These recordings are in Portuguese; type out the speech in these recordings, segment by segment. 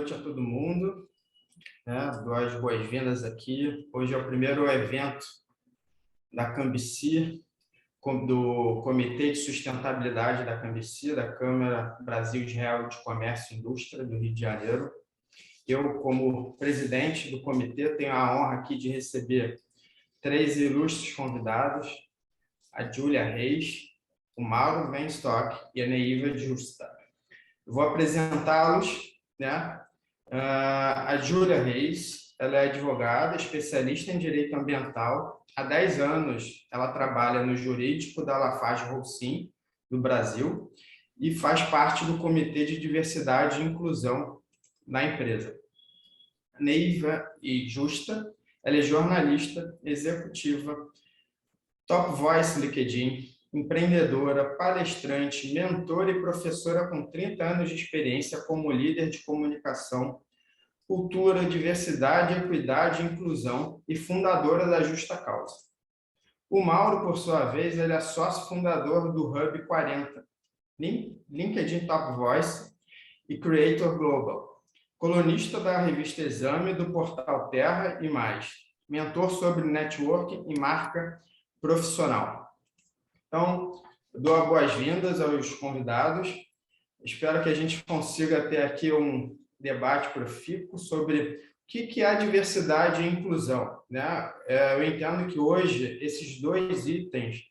noite a todo mundo, né? Dou as boas-vindas aqui. Hoje é o primeiro evento da Cambici, do Comitê de Sustentabilidade da Cambici, da Câmara Brasil-Israel de Comércio e Indústria do Rio de Janeiro. Eu, como presidente do comitê, tenho a honra aqui de receber três ilustres convidados, a Júlia Reis, o Mauro Weinstock e a Neiva Justa. Eu vou apresentá-los, né? A Júlia Reis, ela é advogada, especialista em direito ambiental. Há 10 anos, ela trabalha no jurídico da LafargeHolcim, do Brasil, e faz parte do Comitê de Diversidade e Inclusão na empresa. Neiva e Justa, ela é jornalista, executiva, Top Voice LinkedIn, empreendedora, palestrante, mentora e professora com 30 anos de experiência como líder de comunicação, cultura, diversidade, equidade e inclusão e fundadora da Justa Causa. O Mauro, por sua vez, ele é sócio fundador do Hub 40, LinkedIn Top Voice e Creator Global, colunista da revista Exame, do portal Terra e Mais, mentor sobre networking e marca profissional. Então, dou as boas-vindas aos convidados. Espero que a gente consiga ter aqui um debate profícuo sobre o que é diversidade e inclusão, né? Eu entendo que hoje esses dois itens,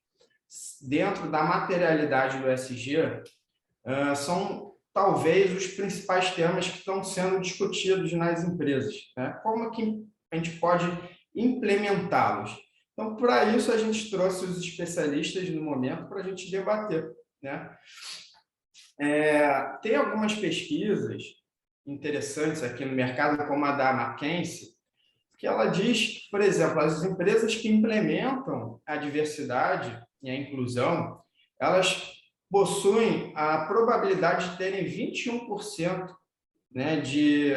dentro da materialidade do ESG, são talvez os principais temas que estão sendo discutidos nas empresas, né? Como que a gente pode implementá-los? Então, para isso, a gente trouxe os especialistas no momento para a gente debater, né? Tem algumas pesquisas interessantes aqui no mercado, como a da McKinsey, que ela diz, por exemplo, as empresas que implementam a diversidade e a inclusão, elas possuem a probabilidade de terem 21%, né, de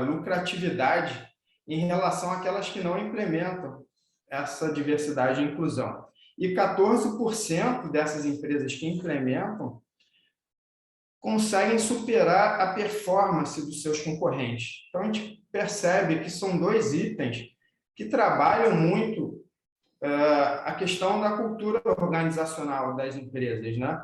lucratividade em relação àquelas que não implementam essa diversidade e inclusão. E 14% dessas empresas que implementam conseguem superar a performance dos seus concorrentes. Então, a gente percebe que são dois itens que trabalham muito a questão da cultura organizacional das empresas, né?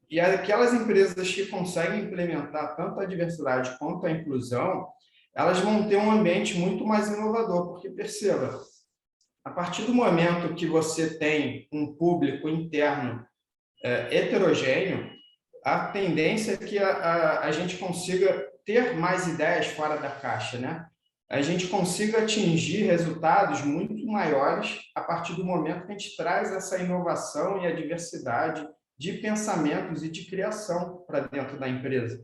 E aquelas empresas que conseguem implementar tanto a diversidade quanto a inclusão, elas vão ter um ambiente muito mais inovador, porque perceba, a partir do momento que você tem um público interno heterogêneo, a tendência é que a gente consiga ter mais ideias fora da caixa, né? A gente consiga atingir resultados muito maiores a partir do momento que a gente traz essa inovação e a diversidade de pensamentos e de criação para dentro da empresa,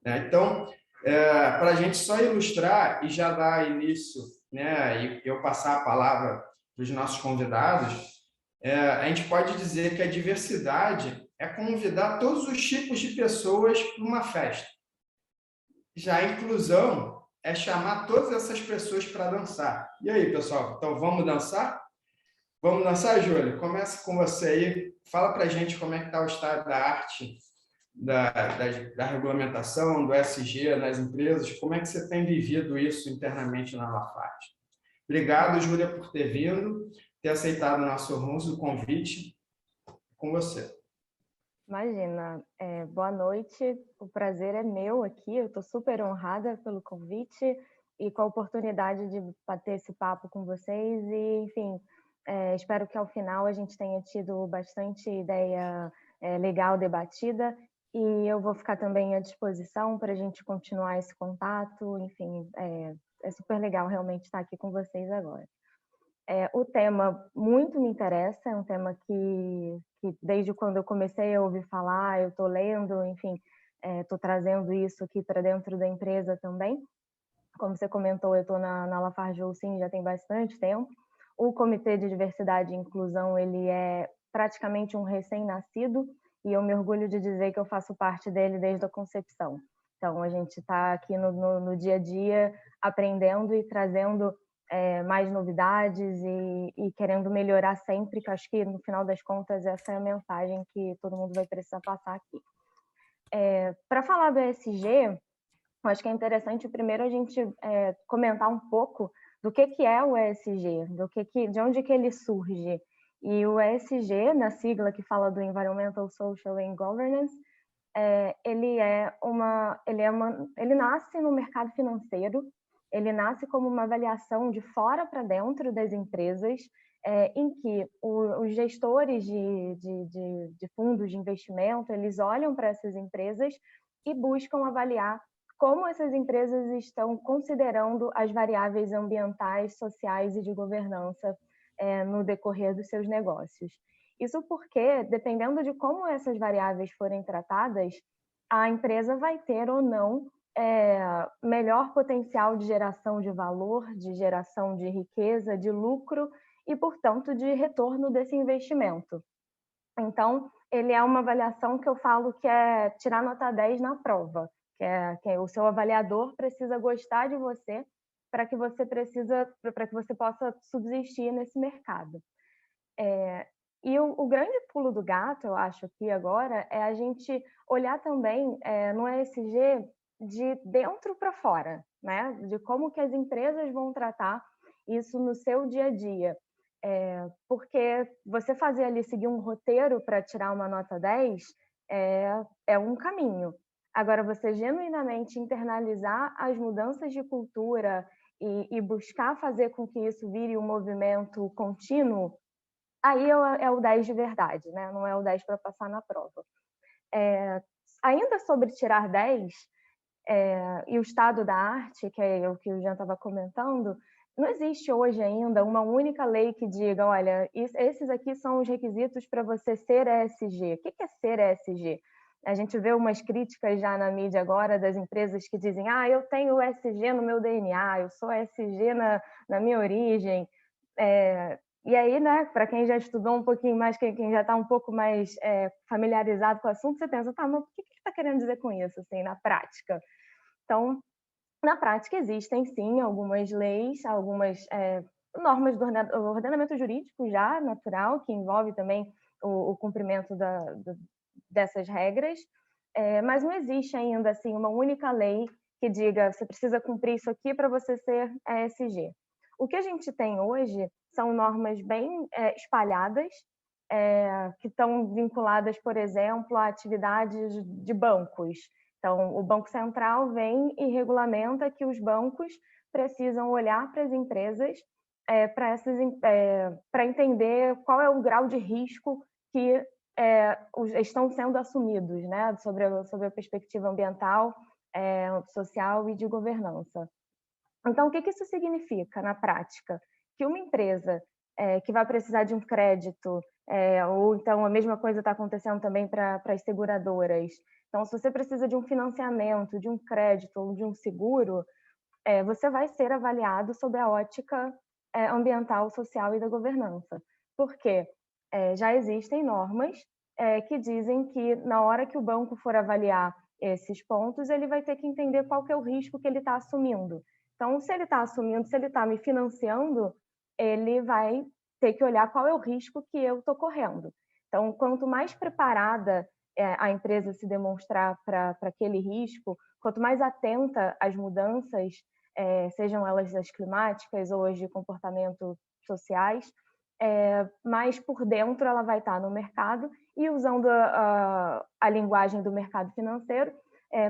né? Então, para a gente só ilustrar e já dar início, né, e eu passar a palavra para os nossos convidados, a gente pode dizer que a diversidade é convidar todos os tipos de pessoas para uma festa. Já a inclusão é chamar todas essas pessoas para dançar. E aí, pessoal? Então, vamos dançar? Vamos dançar, Júlia? Começa com você aí. Fala para a gente como é que está o estado da arte, da regulamentação, do ESG nas empresas. Como é que você tem vivido isso internamente na Lafarge? Obrigado, Júlia, por ter vindo, ter aceitado o nosso convite. Com você. Imagina. Boa noite, o prazer é meu aqui, eu estou super honrada pelo convite e com a oportunidade de bater esse papo com vocês e, enfim, espero que ao final a gente tenha tido bastante ideia legal debatida e eu vou ficar também à disposição para a gente continuar esse contato, enfim, é super legal realmente estar aqui com vocês agora. O tema muito me interessa, é um tema que desde quando eu comecei a ouvir falar, eu estou lendo, enfim, estou trazendo isso aqui para dentro da empresa também. Como você comentou, eu estou na LafargeHolcim já tem bastante tempo. O Comitê de Diversidade e Inclusão, ele é praticamente um recém-nascido e eu me orgulho de dizer que eu faço parte dele desde a concepção. Então, a gente está aqui no dia a dia aprendendo e trazendo mais novidades e querendo melhorar sempre, que acho que no final das contas essa é a mensagem que todo mundo vai precisar passar aqui. Para falar do ESG, Eu acho que é interessante primeiro a gente comentar um pouco do que é o ESG, de onde que ele surge. E o ESG, na sigla que fala do Environmental, Social and Governance, ele nasce no mercado financeiro, ele nasce como uma avaliação de fora para dentro das empresas, em que os gestores de fundos de investimento, eles olham para essas empresas e buscam avaliar como essas empresas estão considerando as variáveis ambientais, sociais e de governança no decorrer dos seus negócios. Isso porque, dependendo de como essas variáveis forem tratadas, a empresa vai ter ou não melhor potencial de geração de valor, de geração de riqueza, de lucro e, portanto, de retorno desse investimento. Então, ele é uma avaliação que eu falo que é tirar nota 10 na prova, que o seu avaliador precisa gostar de você para que você possa subsistir nesse mercado. E o grande pulo do gato, eu acho, aqui agora, é a gente olhar também no ESG de dentro para fora, né? De como que as empresas vão tratar isso no seu dia a dia. Porque você fazer ali, seguir um roteiro para tirar uma nota 10 é um caminho. Agora, você genuinamente internalizar as mudanças de cultura e buscar fazer com que isso vire um movimento contínuo, aí é o 10 de verdade, né? Não é o 10 para passar na prova. Ainda sobre tirar 10, e o estado da arte, que é o que o Jean estava comentando, não existe hoje ainda uma única lei que diga, olha, esses aqui são os requisitos para você ser ESG. O que é ser ESG? A gente vê umas críticas já na mídia agora das empresas que dizem, eu tenho ESG no meu DNA, eu sou ESG na minha origem. E aí, né, para quem já estudou um pouquinho mais, quem já está um pouco mais familiarizado com o assunto, você pensa, tá, mas o que está querendo dizer com isso, assim, na prática? Então, na prática, existem sim algumas leis, algumas normas do ordenamento jurídico já natural, que envolve também o cumprimento dessas regras, mas não existe ainda assim uma única lei que diga você precisa cumprir isso aqui para você ser ESG. O que a gente tem hoje são normas bem espalhadas, que estão vinculadas, por exemplo, a atividades de bancos. Então, o Banco Central vem e regulamenta que os bancos precisam olhar para as empresas para entender qual é o grau de risco que estão sendo assumidos, né, sobre a perspectiva ambiental, social e de governança. Então, o que isso significa na prática? Que uma empresa que vai precisar de um crédito, ou então a mesma coisa está acontecendo também para as seguradoras. Então, se você precisa de um financiamento, de um crédito ou de um seguro, você vai ser avaliado sob a ótica ambiental, social e da governança. Por quê? Já existem normas que dizem que na hora que o banco for avaliar esses pontos, ele vai ter que entender qual que é o risco que ele está assumindo. Então, se ele está assumindo, se ele está me financiando, ele vai ter que olhar qual é o risco que eu estou correndo. Então, quanto mais preparada a empresa se demonstrar para aquele risco, quanto mais atenta às mudanças, sejam elas as climáticas ou as de comportamento sociais, mais por dentro ela vai estar no mercado e usando a linguagem do mercado financeiro,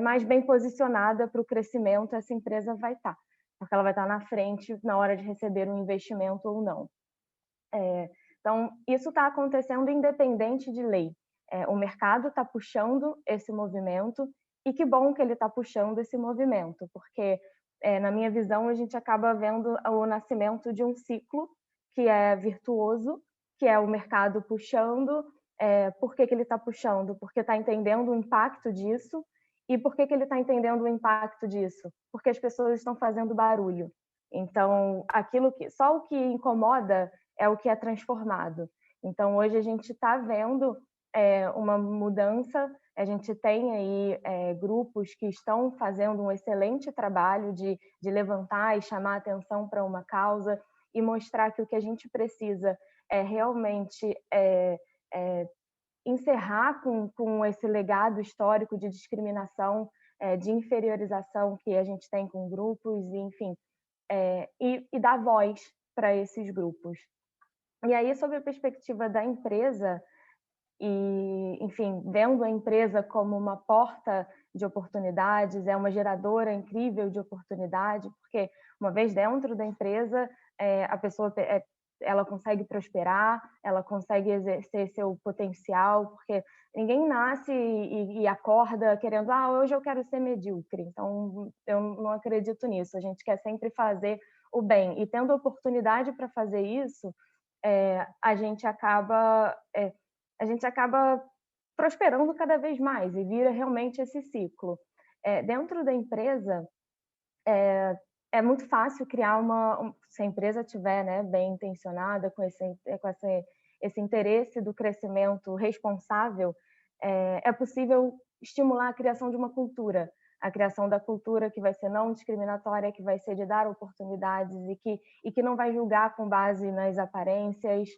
mais bem posicionada para o crescimento essa empresa vai estar, porque ela vai estar na frente na hora de receber um investimento ou não. Então, isso está acontecendo independente de lei. O mercado está puxando esse movimento e que bom que ele está puxando esse movimento, porque, na minha visão, a gente acaba vendo o nascimento de um ciclo que é virtuoso, que é o mercado puxando. Por que ele está puxando? Porque está entendendo o impacto disso. E por que ele está entendendo o impacto disso? Porque as pessoas estão fazendo barulho. Então, só o que incomoda é o que é transformado. Então, hoje a gente está vendo uma mudança, a gente tem aí grupos que estão fazendo um excelente trabalho de levantar e chamar atenção para uma causa e mostrar que o que a gente precisa é realmente encerrar com esse legado histórico de discriminação de inferiorização que a gente tem com grupos, e, enfim, e dar voz para esses grupos. E aí, sobre a perspectiva da empresa, e, enfim, vendo a empresa como uma porta de oportunidades, é uma geradora incrível de oportunidade, porque uma vez dentro da empresa, a pessoa ela consegue prosperar, ela consegue exercer seu potencial, porque ninguém nasce e acorda querendo, hoje eu quero ser medíocre. Então, eu não acredito nisso. A gente quer sempre fazer o bem. E tendo oportunidade para fazer isso, a gente acaba prosperando cada vez mais e vira realmente esse ciclo. Dentro da empresa, é muito fácil criar se a empresa estiver, né, bem intencionada, com esse interesse do crescimento responsável, é possível estimular a criação de uma cultura, a criação da cultura que vai ser não discriminatória, que vai ser de dar oportunidades e que não vai julgar com base nas aparências,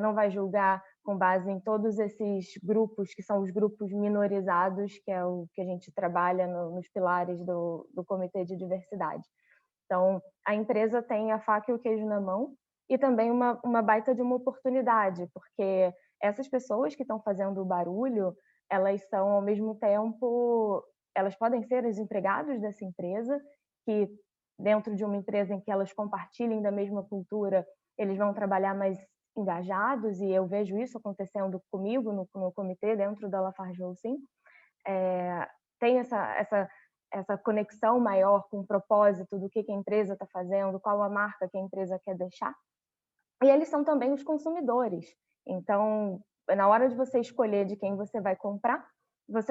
não vai julgar com base em todos esses grupos que são os grupos minorizados, que é o que a gente trabalha nos pilares do Comitê de Diversidade. Então, a empresa tem a faca e o queijo na mão e também uma baita de uma oportunidade, porque essas pessoas que estão fazendo o barulho, elas são, ao mesmo tempo, elas podem ser os empregados dessa empresa, que dentro de uma empresa em que elas compartilhem da mesma cultura, eles vão trabalhar mais engajados, e eu vejo isso acontecendo comigo no comitê dentro da LafargeHolcim. Tem essa conexão maior com o propósito do que a empresa está fazendo, qual a marca que a empresa quer deixar. E eles são também os consumidores. Então, na hora de você escolher de quem você vai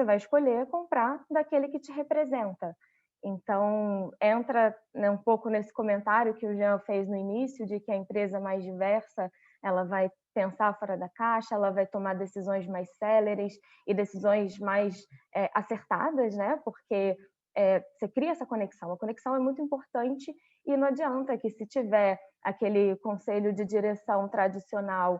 vai escolher comprar daquele que te representa. Então, entra, né, um pouco nesse comentário que o Jean fez no início, de que a empresa mais diversa, ela vai pensar fora da caixa, ela vai tomar decisões mais céleres e decisões mais acertadas, né? Porque você cria essa conexão. A conexão é muito importante e não adianta que, se tiver aquele conselho de direção tradicional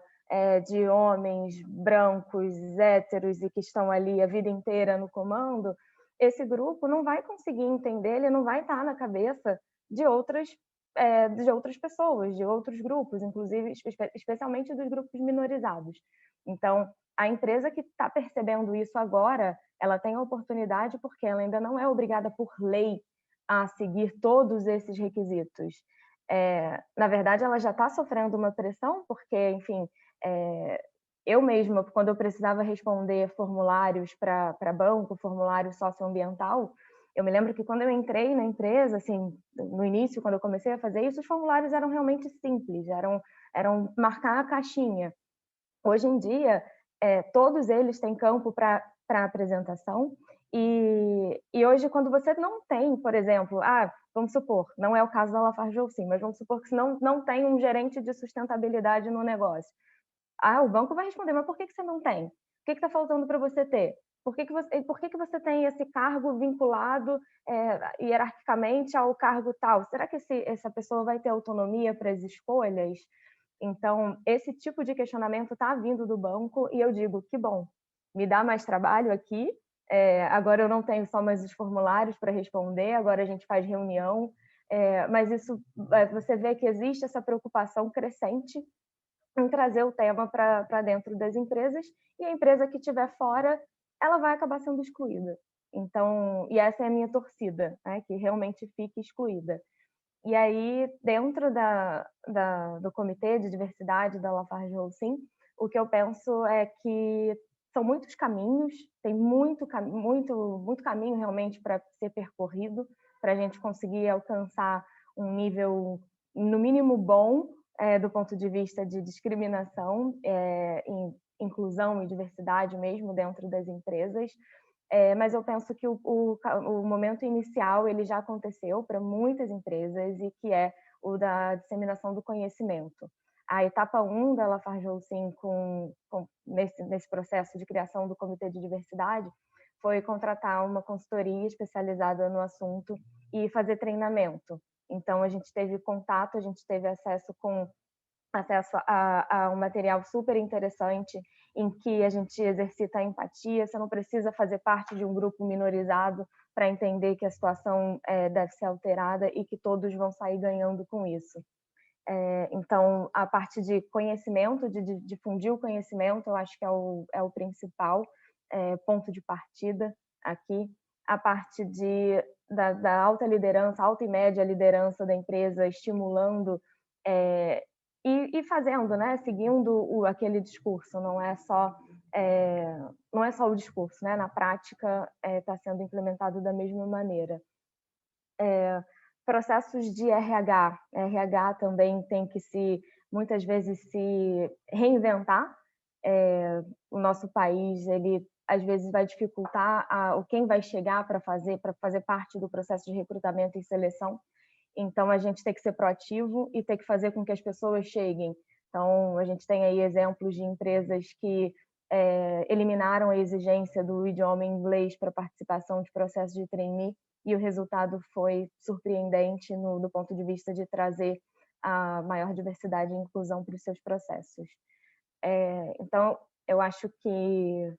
de homens brancos, héteros e que estão ali a vida inteira no comando, esse grupo não vai conseguir entender, ele não vai estar na cabeça de outras pessoas, de outros grupos, inclusive, especialmente dos grupos minorizados. Então, a empresa que está percebendo isso agora, ela tem a oportunidade porque ela ainda não é obrigada por lei a seguir todos esses requisitos. Na verdade, ela já está sofrendo uma pressão, porque, enfim, eu mesma, quando eu precisava responder formulários para banco, formulário socioambiental, eu me lembro que quando eu entrei na empresa, assim, no início, quando eu comecei a fazer isso, os formulários eram realmente simples, eram marcar a caixinha. Hoje em dia, todos eles têm campo para apresentação, e hoje, quando você não tem, por exemplo, vamos supor, não é o caso da LafargeHolcim, mas vamos supor que não tem um gerente de sustentabilidade no negócio. O banco vai responder, mas por que você não tem? O que está faltando para você ter? Por que você tem esse cargo vinculado hierarquicamente ao cargo tal? Será que essa pessoa vai ter autonomia para as escolhas? Então, esse tipo de questionamento está vindo do banco e eu digo, que bom, me dá mais trabalho aqui, agora eu não tenho só mais os formulários para responder, agora a gente faz reunião, mas isso, você vê que existe essa preocupação crescente em trazer o tema para dentro das empresas, e a empresa que estiver fora, ela vai acabar sendo excluída. Então, e essa é a minha torcida, né, que realmente fique excluída. E aí, dentro do Comitê de Diversidade da LafargeHolcim, o que eu penso é que são muitos caminhos, tem muito caminho realmente para ser percorrido, para a gente conseguir alcançar um nível, no mínimo, bom, do ponto de vista de discriminação, inclusão e diversidade mesmo dentro das empresas. Mas eu penso que o momento inicial ele já aconteceu para muitas empresas, e que é o da disseminação do conhecimento. A etapa 1 da LafargeHolcim nesse processo de criação do Comitê de Diversidade foi contratar uma consultoria especializada no assunto e fazer treinamento. Então, a gente teve contato, a gente teve acesso a um material super interessante em que a gente exercita a empatia, você não precisa fazer parte de um grupo minorizado para entender que a situação deve ser alterada e que todos vão sair ganhando com isso. Então, a parte de conhecimento, de difundir o conhecimento, eu acho que é o principal ponto de partida aqui. A parte da alta liderança, alta e média liderança da empresa, estimulando e fazendo, né? Seguindo aquele discurso, não é só o discurso, né? Na prática está sendo implementado da mesma maneira. Processos de RH também tem que muitas vezes se reinventar. O nosso país, ele às vezes vai dificultar quem vai chegar para fazer parte do processo de recrutamento e seleção. Então, a gente tem que ser proativo e tem que fazer com que as pessoas cheguem. Então, a gente tem aí exemplos de empresas que eliminaram a exigência do idioma inglês para participação de processos de trainee, e o resultado foi surpreendente do ponto de vista de trazer a maior diversidade e inclusão para os seus processos. Então, eu acho que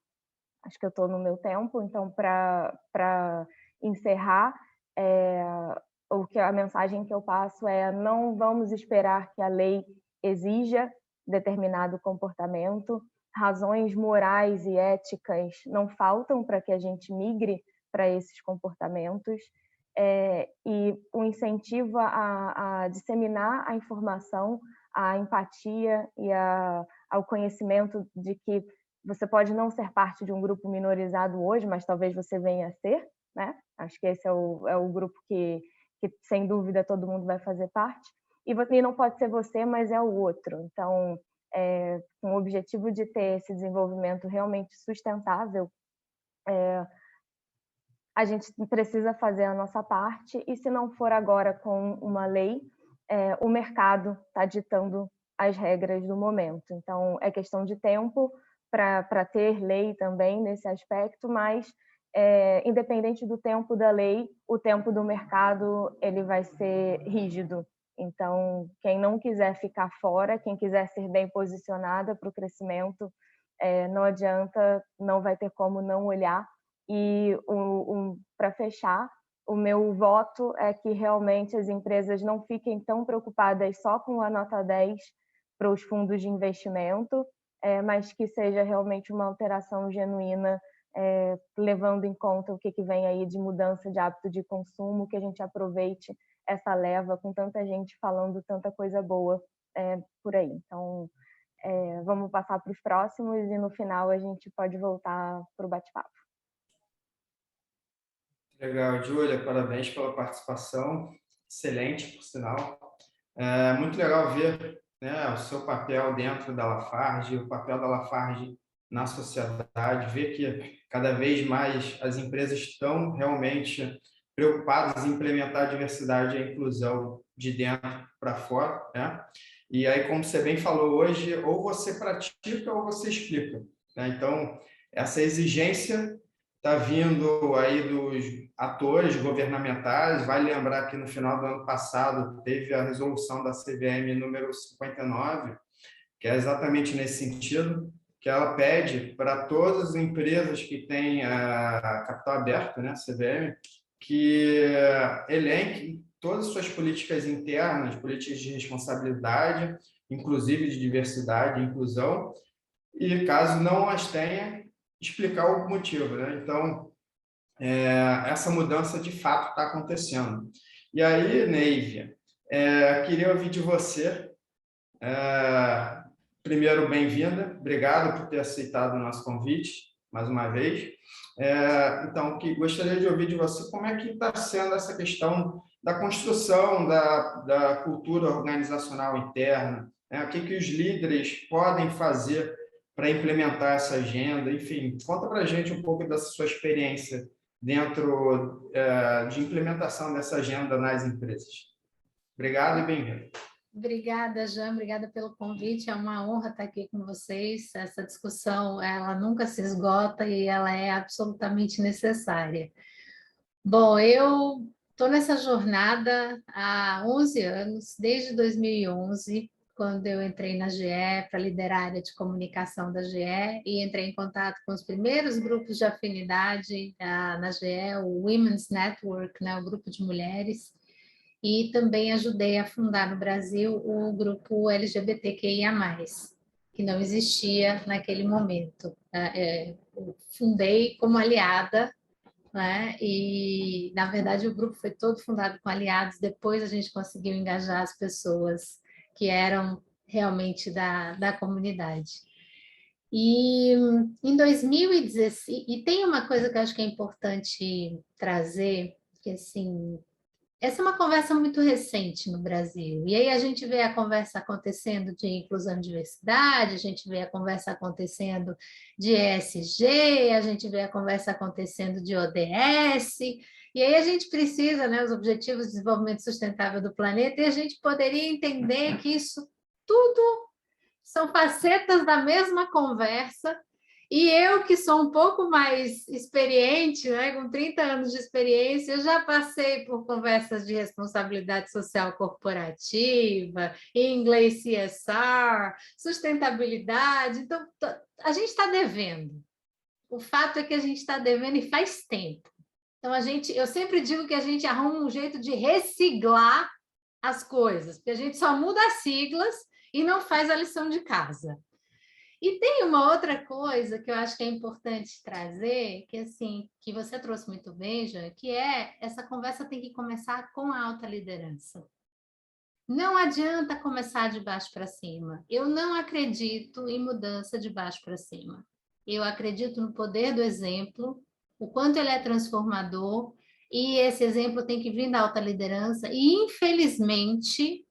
eu estou no meu tempo. Então, para encerrar, a mensagem que eu passo é: não vamos esperar que a lei exija determinado comportamento. Razões morais e éticas não faltam para que a gente migre para esses comportamentos, e o incentivo a disseminar a informação, a empatia e ao conhecimento de que você pode não ser parte de um grupo minorizado hoje, mas talvez você venha a ser, né? Acho que esse é o grupo que sem dúvida todo mundo vai fazer parte, e não pode ser você, mas é o outro. Então, com o objetivo de ter esse desenvolvimento realmente sustentável, a gente precisa fazer a nossa parte, e se não for agora com uma lei, o mercado está ditando as regras do momento. Então, é questão de tempo para ter lei também nesse aspecto, mas independente do tempo da lei, o tempo do mercado ele vai ser rígido. Então, quem não quiser ficar fora, quem quiser ser bem posicionada para o crescimento, não adianta, não vai ter como não olhar. E para fechar, o meu voto é que realmente as empresas não fiquem tão preocupadas só com a nota 10 para os fundos de investimento, mas que seja realmente uma alteração genuína, levando em conta o que vem aí de mudança de hábito de consumo, que a gente aproveite essa leva com tanta gente falando tanta coisa boa por aí. Então, vamos passar para os próximos e no final a gente pode voltar para o bate-papo. Legal, Júlia, parabéns pela participação, excelente, por sinal. É muito legal ver, né, o seu papel dentro da Lafarge, o papel da Lafarge na sociedade, ver que cada vez mais as empresas estão realmente preocupadas em implementar a diversidade e a inclusão de dentro para fora, né? E aí, como você bem falou hoje, ou você pratica ou você explica, né? Então, essa exigência está vindo aí dos atores governamentais. Vale lembrar que no final do ano passado teve a resolução da CVM número 59, que é exatamente nesse sentido, que ela pede para todas as empresas que têm capital aberto, né, CVM, que elenquem todas as suas políticas internas, políticas de responsabilidade, inclusive de diversidade e inclusão, e caso não as tenha, explicar o motivo, né? Então, essa mudança de fato está acontecendo. E aí, Neívia, queria ouvir de você. Primeiro, bem-vinda, obrigado por ter aceitado o nosso convite, mais uma vez. Então, gostaria de ouvir de você como é que está sendo essa questão da construção da cultura organizacional interna, né? O que os líderes podem fazer para implementar essa agenda, enfim, conta para a gente um pouco dessa sua experiência dentro de implementação dessa agenda nas empresas. Obrigado e bem-vindo. Obrigada, Jean, obrigada pelo convite, é uma honra estar aqui com vocês. Essa discussão, ela nunca se esgota e ela é absolutamente necessária. Bom, eu estou nessa jornada há 11 anos, desde 2011, quando eu entrei na GE para liderar a área de comunicação da GE e entrei em contato com os primeiros grupos de afinidade na GE, o Women's Network, né, o grupo de mulheres, e também ajudei a fundar no Brasil o grupo LGBTQIA+, que não existia naquele momento. Eu fundei como aliada, né? E, na verdade, o grupo foi todo fundado com aliados, depois a gente conseguiu engajar as pessoas que eram realmente da comunidade. E em 2016, e tem uma coisa que eu acho que é importante trazer, que assim, essa é uma conversa muito recente no Brasil. E aí a gente vê a conversa acontecendo de inclusão e diversidade, a gente vê a conversa acontecendo de ESG, a gente vê a conversa acontecendo de ODS. E aí a gente precisa, né, os Objetivos de Desenvolvimento Sustentável do planeta, e a gente poderia entender que isso tudo são facetas da mesma conversa. E eu, que sou um pouco mais experiente, né, com 30 anos de experiência, eu já passei por conversas de responsabilidade social corporativa, em inglês CSR, sustentabilidade. Então, a gente está devendo. O fato é que a gente está devendo e faz tempo. Então, eu sempre digo que a gente arruma um jeito de reciclar as coisas, porque a gente só muda as siglas e não faz a lição de casa. E tem uma outra coisa que eu acho que é importante trazer, que assim, que você trouxe muito bem, Jean, que é essa conversa tem que começar com a alta liderança. Não adianta começar de baixo para cima. Eu não acredito em mudança de baixo para cima. Eu acredito no poder do exemplo, o quanto ele é transformador, e esse exemplo tem que vir da alta liderança, e infelizmente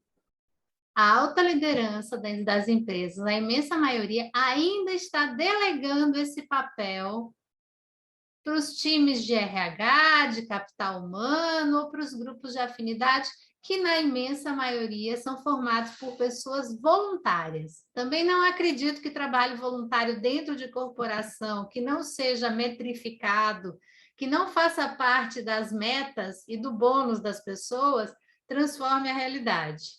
a alta liderança dentro das empresas, a imensa maioria, ainda está delegando esse papel para os times de RH, de capital humano, ou para os grupos de afinidade, que na imensa maioria são formados por pessoas voluntárias. Também não acredito que trabalho voluntário dentro de corporação, que não seja metrificado, que não faça parte das metas e do bônus das pessoas, transforme a realidade.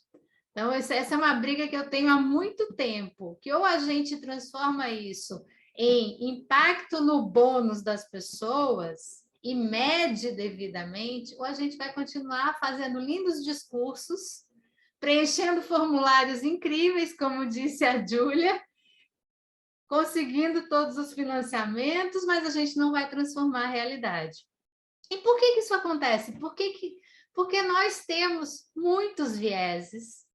Então, essa é uma briga que eu tenho há muito tempo, que ou a gente transforma isso em impacto no bônus das pessoas e mede devidamente, ou a gente vai continuar fazendo lindos discursos, preenchendo formulários incríveis, como disse a Júlia, conseguindo todos os financiamentos, mas a gente não vai transformar a realidade. E por que isso acontece? Porque nós temos muitos vieses.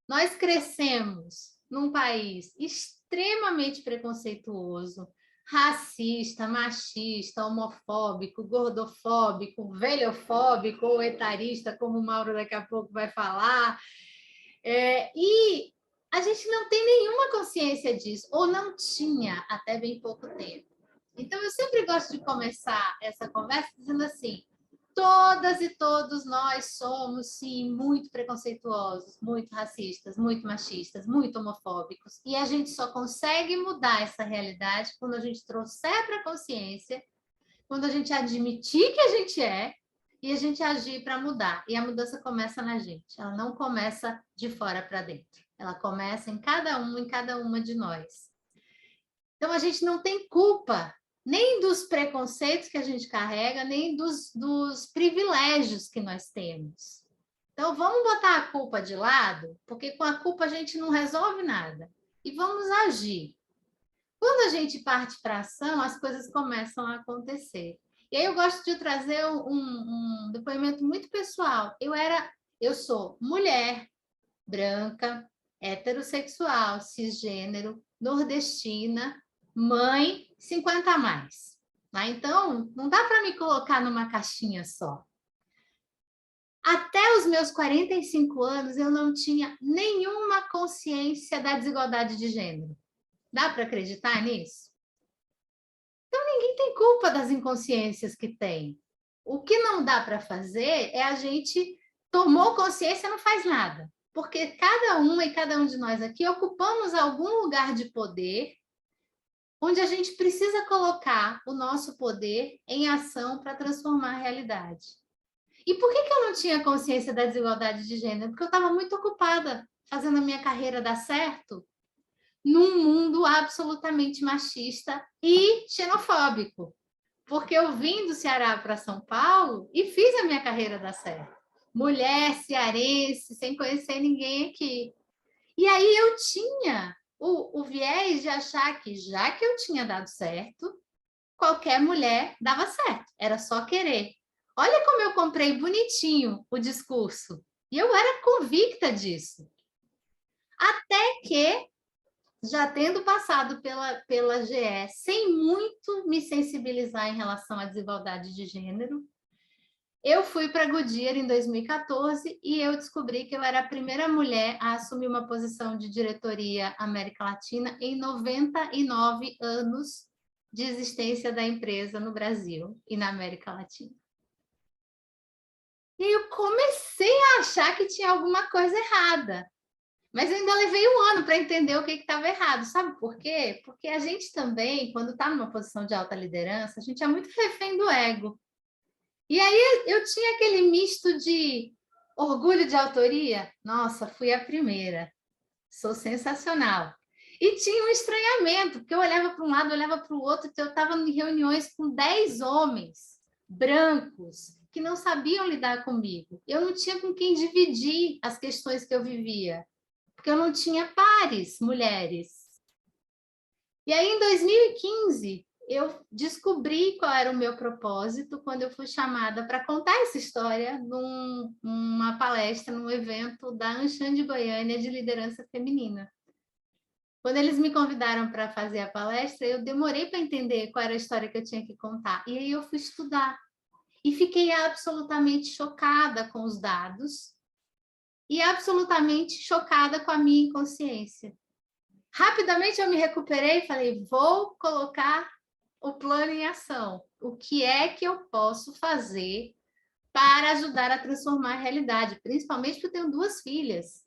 Nós crescemos num país extremamente preconceituoso, racista, machista, homofóbico, gordofóbico, velhofóbico ou etarista, como o Mauro daqui a pouco vai falar. E a gente não tem nenhuma consciência disso, ou não tinha até bem pouco tempo. Então, eu sempre gosto de começar essa conversa dizendo assim: todas e todos nós somos, sim, muito preconceituosos, muito racistas, muito machistas, muito homofóbicos. E a gente só consegue mudar essa realidade quando a gente trouxer para a consciência, quando a gente admitir que a gente é e a gente agir para mudar. E a mudança começa na gente. Ela não começa de fora para dentro. Ela começa em cada uma de nós. Então, a gente não tem culpa nem dos preconceitos que a gente carrega, nem dos privilégios que nós temos. Então, vamos botar a culpa de lado, porque com a culpa a gente não resolve nada. E vamos agir. Quando a gente parte para a ação, as coisas começam a acontecer. E aí eu gosto de trazer um depoimento muito pessoal. Eu sou mulher, branca, heterossexual, cisgênero, nordestina, mãe, 50 a mais. Tá? Então, não dá para me colocar numa caixinha só. Até os meus 45 anos, eu não tinha nenhuma consciência da desigualdade de gênero. Dá para acreditar nisso? Então, ninguém tem culpa das inconsciências que tem. O que não dá para fazer é a gente tomou consciência e não faz nada. Porque cada uma e cada um de nós aqui ocupamos algum lugar de poder onde a gente precisa colocar o nosso poder em ação para transformar a realidade. E por que eu não tinha consciência da desigualdade de gênero? Porque eu estava muito ocupada fazendo a minha carreira dar certo num mundo absolutamente machista e xenofóbico. Porque eu vim do Ceará para São Paulo e fiz a minha carreira dar certo. Mulher cearense, sem conhecer ninguém aqui. E aí eu tinha o viés de achar que, já que eu tinha dado certo, qualquer mulher dava certo, era só querer. Olha como eu comprei bonitinho o discurso. E eu era convicta disso. Até que, já tendo passado pela GE, sem muito me sensibilizar em relação à desigualdade de gênero, eu fui para a Goodyear em 2014 e eu descobri que eu era a primeira mulher a assumir uma posição de diretoria América Latina em 99 anos de existência da empresa no Brasil e na América Latina. E eu comecei a achar que tinha alguma coisa errada. Mas eu ainda levei um ano para entender o que estava errado. Sabe por quê? Porque a gente também, quando está numa posição de alta liderança, a gente é muito refém do ego. E aí eu tinha aquele misto de orgulho de autoria. Nossa, fui a primeira. Sou sensacional. E tinha um estranhamento, porque eu olhava para um lado, olhava para o outro, eu estava em reuniões com 10 homens brancos que não sabiam lidar comigo. Eu não tinha com quem dividir as questões que eu vivia, porque eu não tinha pares mulheres. E aí, em 2015, eu descobri qual era o meu propósito quando eu fui chamada para contar essa história numa palestra, num evento da Anshan de Goiânia de liderança feminina. Quando eles me convidaram para fazer a palestra, eu demorei para entender qual era a história que eu tinha que contar. E aí eu fui estudar. E fiquei absolutamente chocada com os dados e absolutamente chocada com a minha inconsciência. Rapidamente eu me recuperei e falei, vou colocar o plano em ação. O que é que eu posso fazer para ajudar a transformar a realidade? Principalmente porque eu tenho 2 filhas,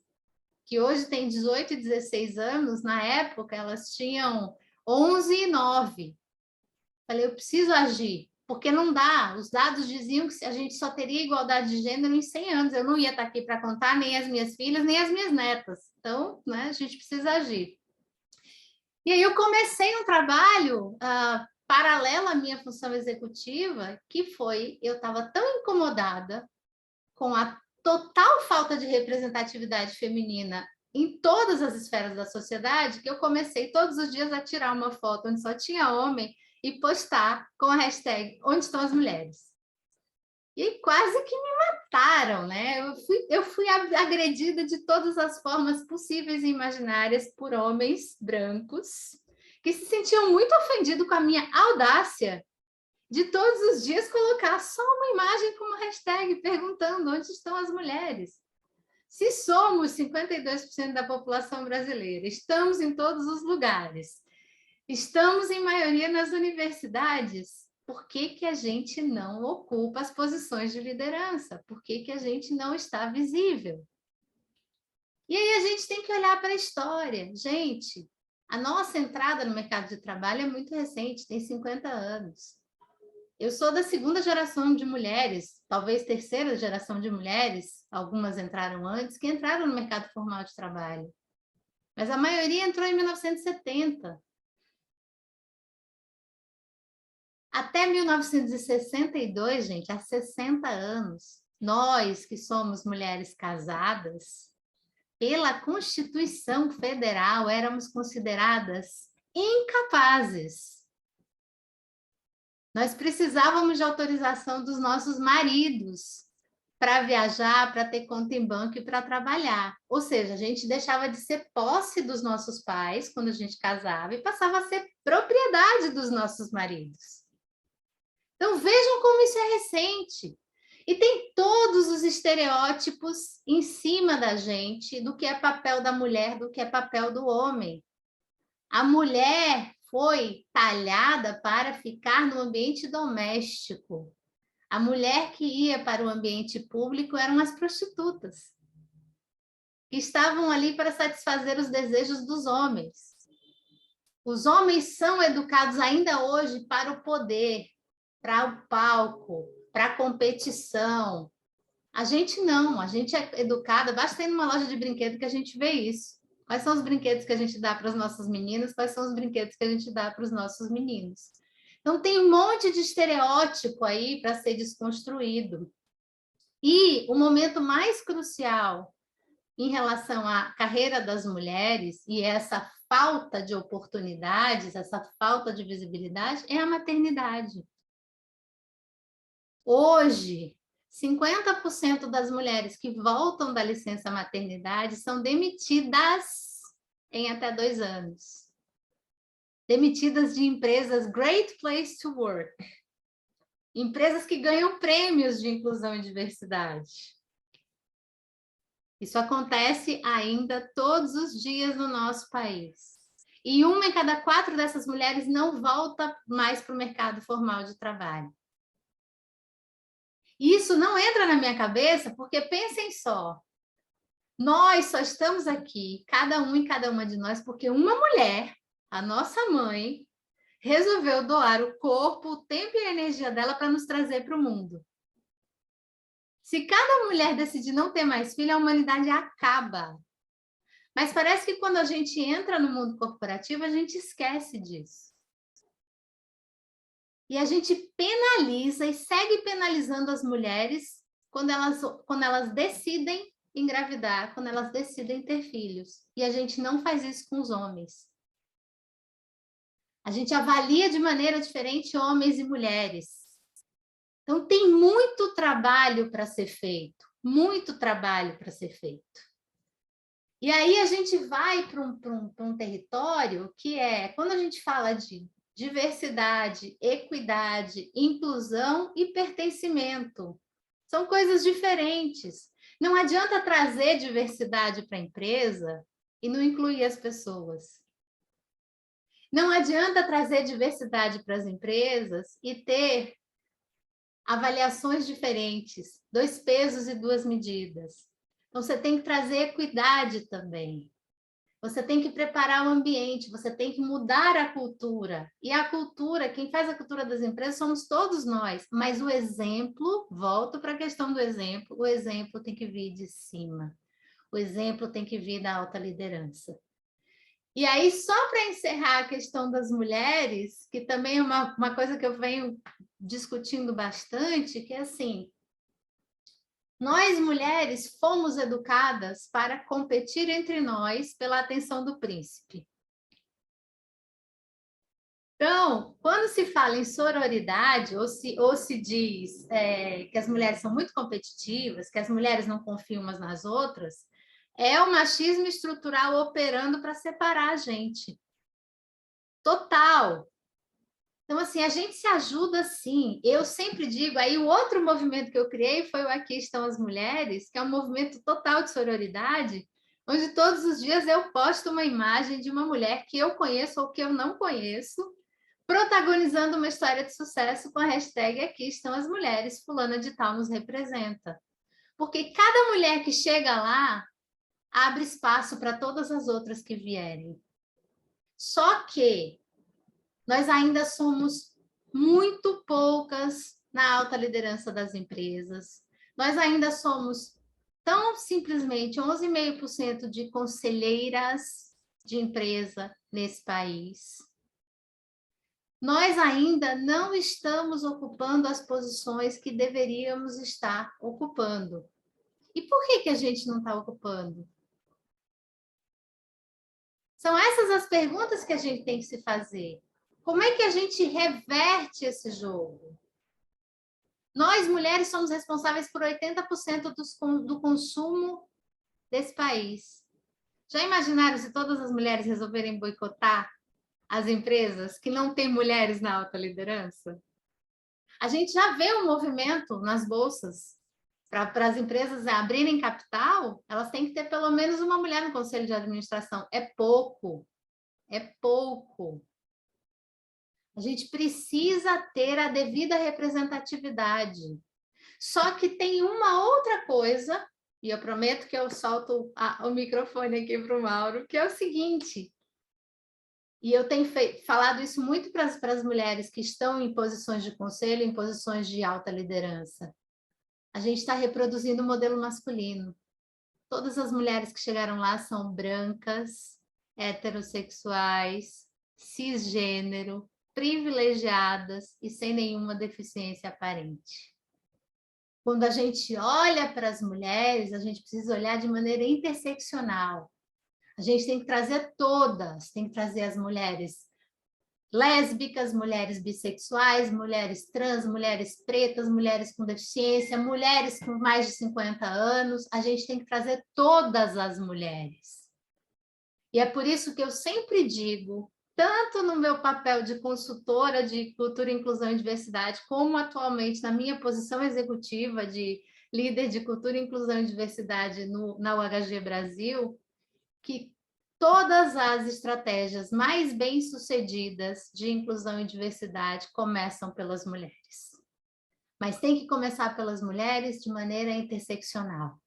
que hoje têm 18 e 16 anos. Na época, elas tinham 11 e 9. Falei, eu preciso agir, porque não dá. Os dados diziam que a gente só teria igualdade de gênero em 100 anos. Eu não ia estar aqui para contar nem as minhas filhas, nem as minhas netas. Então, né, a gente precisa agir. E aí eu comecei um trabalho paralelo à minha função executiva, que foi, eu estava tão incomodada com a total falta de representatividade feminina em todas as esferas da sociedade, que eu comecei todos os dias a tirar uma foto onde só tinha homem e postar com a hashtag Onde estão as mulheres? E quase que me mataram, né? Eu fui agredida de todas as formas possíveis e imaginárias por homens brancos que se sentiam muito ofendidos com a minha audácia de todos os dias colocar só uma imagem como hashtag perguntando onde estão as mulheres. Se somos 52% da população brasileira, estamos em todos os lugares, estamos em maioria nas universidades, por que que a gente não ocupa as posições de liderança? Por que que a gente não está visível? E aí a gente tem que olhar para a história. Gente, a nossa entrada no mercado de trabalho é muito recente, tem 50 anos. Eu sou da 2ª geração de mulheres, talvez 3ª geração de mulheres, algumas entraram antes, que entraram no mercado formal de trabalho. Mas a maioria entrou em 1970. Até 1962, gente, há 60 anos, nós que somos mulheres casadas, pela Constituição Federal, éramos consideradas incapazes. Nós precisávamos de autorização dos nossos maridos para viajar, para ter conta em banco e para trabalhar. Ou seja, a gente deixava de ser posse dos nossos pais quando a gente casava e passava a ser propriedade dos nossos maridos. Então, vejam como isso é recente. E tem todos os estereótipos em cima da gente do que é papel da mulher, do que é papel do homem. A mulher foi talhada para ficar no ambiente doméstico. A mulher que ia para o ambiente público eram as prostitutas, que estavam ali para satisfazer os desejos dos homens. Os homens são educados ainda hoje para o poder, para o palco, para a competição. A gente não, a gente é educada, basta ir numa loja de brinquedo que a gente vê isso. Quais são os brinquedos que a gente dá para as nossas meninas, quais são os brinquedos que a gente dá para os nossos meninos. Então, tem um monte de estereótipo aí para ser desconstruído. E o momento mais crucial em relação à carreira das mulheres e essa falta de oportunidades, essa falta de visibilidade, é a maternidade. Hoje, 50% das mulheres que voltam da licença maternidade são demitidas em até 2 anos. Demitidas de empresas Great Place to Work. Empresas que ganham prêmios de inclusão e diversidade. Isso acontece ainda todos os dias no nosso país. E 1 em cada 4 dessas mulheres não volta mais para o mercado formal de trabalho. Isso não entra na minha cabeça, porque pensem só, nós só estamos aqui, cada um e cada uma de nós, porque uma mulher, a nossa mãe, resolveu doar o corpo, o tempo e a energia dela para nos trazer para o mundo. Se cada mulher decidir não ter mais filho, a humanidade acaba. Mas parece que quando a gente entra no mundo corporativo, a gente esquece disso. E a gente penaliza e segue penalizando as mulheres quando elas decidem engravidar, quando elas decidem ter filhos. E a gente não faz isso com os homens. A gente avalia de maneira diferente homens e mulheres. Então, tem muito trabalho para ser feito. Muito trabalho para ser feito. E aí a gente vai para um território que é, quando a gente fala de diversidade, equidade, inclusão e pertencimento. São coisas diferentes. Não adianta trazer diversidade para a empresa e não incluir as pessoas. Não adianta trazer diversidade para as empresas e ter avaliações diferentes, 2 pesos e 2 medidas. Então, você tem que trazer equidade também. Você tem que preparar o ambiente, você tem que mudar a cultura. E a cultura, quem faz a cultura das empresas somos todos nós. Mas o exemplo, volto para a questão do exemplo, o exemplo tem que vir de cima. O exemplo tem que vir da alta liderança. E aí, só para encerrar a questão das mulheres, que também é uma coisa que eu venho discutindo bastante, que é assim, nós, mulheres, fomos educadas para competir entre nós pela atenção do príncipe. Então, quando se fala em sororidade, ou se diz que as mulheres são muito competitivas, que as mulheres não confiam umas nas outras, é o machismo estrutural operando para separar a gente. Total. Então, assim, a gente se ajuda sim. Eu sempre digo, aí o outro movimento que eu criei foi o Aqui Estão as Mulheres, que é um movimento total de sororidade, onde todos os dias eu posto uma imagem de uma mulher que eu conheço ou que eu não conheço, protagonizando uma história de sucesso com a hashtag Aqui Estão as Mulheres, fulana de tal nos representa. Porque cada mulher que chega lá abre espaço para todas as outras que vierem. Só que nós ainda somos muito poucas na alta liderança das empresas. Nós ainda somos tão simplesmente 11,5% de conselheiras de empresa nesse país. Nós ainda não estamos ocupando as posições que deveríamos estar ocupando. E por que a gente não está ocupando? São essas as perguntas que a gente tem que se fazer. Como é que a gente reverte esse jogo? Nós, mulheres, somos responsáveis por 80% do consumo desse país. Já imaginaram se todas as mulheres resolverem boicotar as empresas que não têm mulheres na alta liderança? A gente já vê um movimento nas bolsas. Para as empresas abrirem capital, elas têm que ter pelo menos uma mulher no conselho de administração. É pouco. É pouco. A gente precisa ter a devida representatividade. Só que tem uma outra coisa, e eu prometo que eu solto o microfone aqui para o Mauro, que é o seguinte, e eu tenho falado isso muito para as mulheres que estão em posições de conselho, em posições de alta liderança. a gente está reproduzindo o modelo masculino. Todas as mulheres que chegaram lá são brancas, heterossexuais, cisgênero, privilegiadas e sem nenhuma deficiência aparente. Quando a gente olha para as mulheres, a gente precisa olhar de maneira interseccional. A gente tem que trazer todas, tem que trazer as mulheres lésbicas, mulheres bissexuais, mulheres trans, mulheres pretas, mulheres com deficiência, mulheres com mais de 50 anos. A gente tem que trazer todas as mulheres. E é por isso que eu sempre digo, tanto no meu papel de consultora de cultura, inclusão e diversidade, como atualmente na minha posição executiva de líder de cultura, inclusão e diversidade na UHG Brasil, que todas as estratégias mais bem-sucedidas de inclusão e diversidade começam pelas mulheres. Mas tem que começar pelas mulheres de maneira interseccional.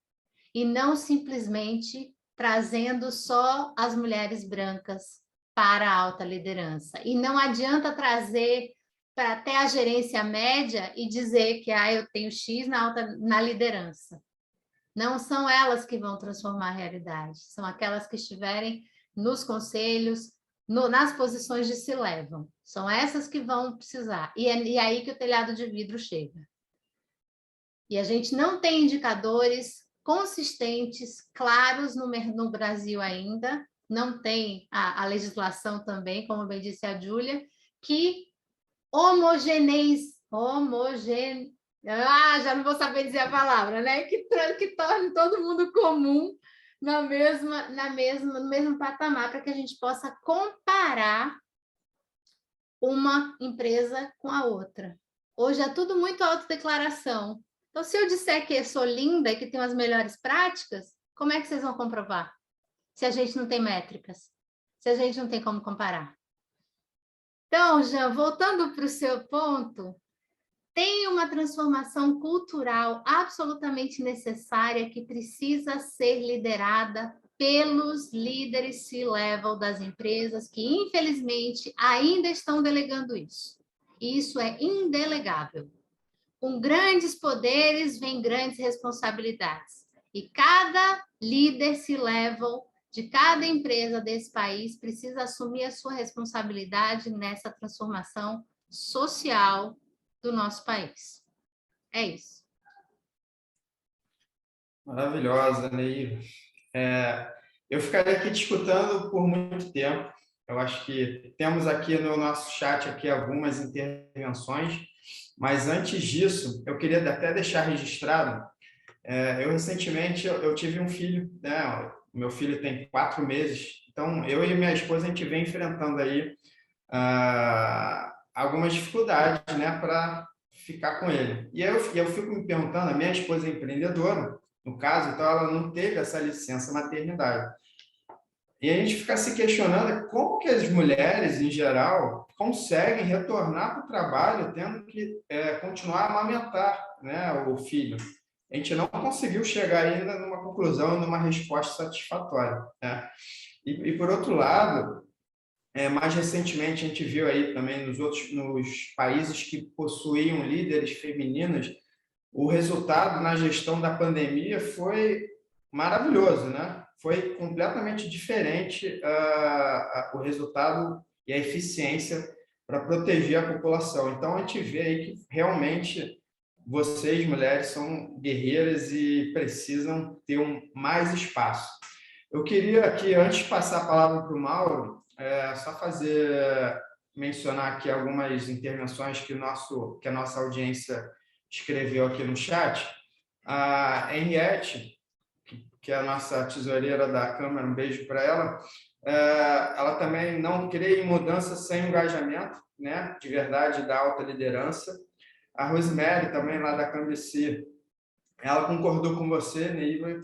E não simplesmente trazendo só as mulheres brancas para a alta liderança. E não adianta trazer para até a gerência média e dizer que eu tenho X na liderança. Não são elas que vão transformar a realidade, são aquelas que estiverem nos conselhos, nas posições de se levam. São essas que vão precisar. E é aí que o telhado de vidro chega. E a gente não tem indicadores consistentes, claros no Brasil ainda, não tem a legislação também, como bem disse a Júlia, que já não vou saber dizer a palavra, né? Que torne todo mundo comum no mesmo patamar, para que a gente possa comparar uma empresa com a outra. Hoje é tudo muito autodeclaração. Então, se eu disser que eu sou linda e que tenho as melhores práticas, como é que vocês vão comprovar? Se a gente não tem métricas, se a gente não tem como comparar. Então, Jean, voltando para o seu ponto, tem uma transformação cultural absolutamente necessária que precisa ser liderada pelos líderes C-level das empresas que, infelizmente, ainda estão delegando isso. E isso é indelegável. Com grandes poderes vem grandes responsabilidades. E cada líder C-level de cada empresa desse país precisa assumir a sua responsabilidade nessa transformação social do nosso país. É isso. Maravilhosa, Neiva. Eu ficaria aqui te escutando por muito tempo. Eu acho que temos aqui no nosso chat aqui algumas intervenções, mas antes disso, eu queria até deixar registrado, eu recentemente eu tive um filho, né? Meu filho tem 4 meses, então eu e minha esposa a gente vem enfrentando aí algumas dificuldades, né, para ficar com ele. E eu fico me perguntando, a minha esposa é empreendedora, no caso, então ela não teve essa licença maternidade. E a gente fica se questionando como que as mulheres, em geral, conseguem retornar para o trabalho tendo que continuar a amamentar, né, o filho. A gente não conseguiu chegar ainda numa conclusão, numa resposta satisfatória, né? E por outro lado, mais recentemente a gente viu aí também nos países que possuíam líderes femininas, o resultado na gestão da pandemia foi maravilhoso, né? Foi completamente diferente o resultado e a eficiência para proteger a população. Então, a gente vê aí que realmente vocês, mulheres, são guerreiras e precisam ter mais espaço. Eu queria aqui, antes de passar a palavra para o Mauro, só mencionar aqui algumas intervenções que a nossa audiência escreveu aqui no chat. A Henriette, que é a nossa tesoureira da Câmara, um beijo para ela, ela também não crê em mudança sem engajamento, né, de verdade, da alta liderança. A Rosemary, também lá da Cambici, ela concordou com você, Neiva,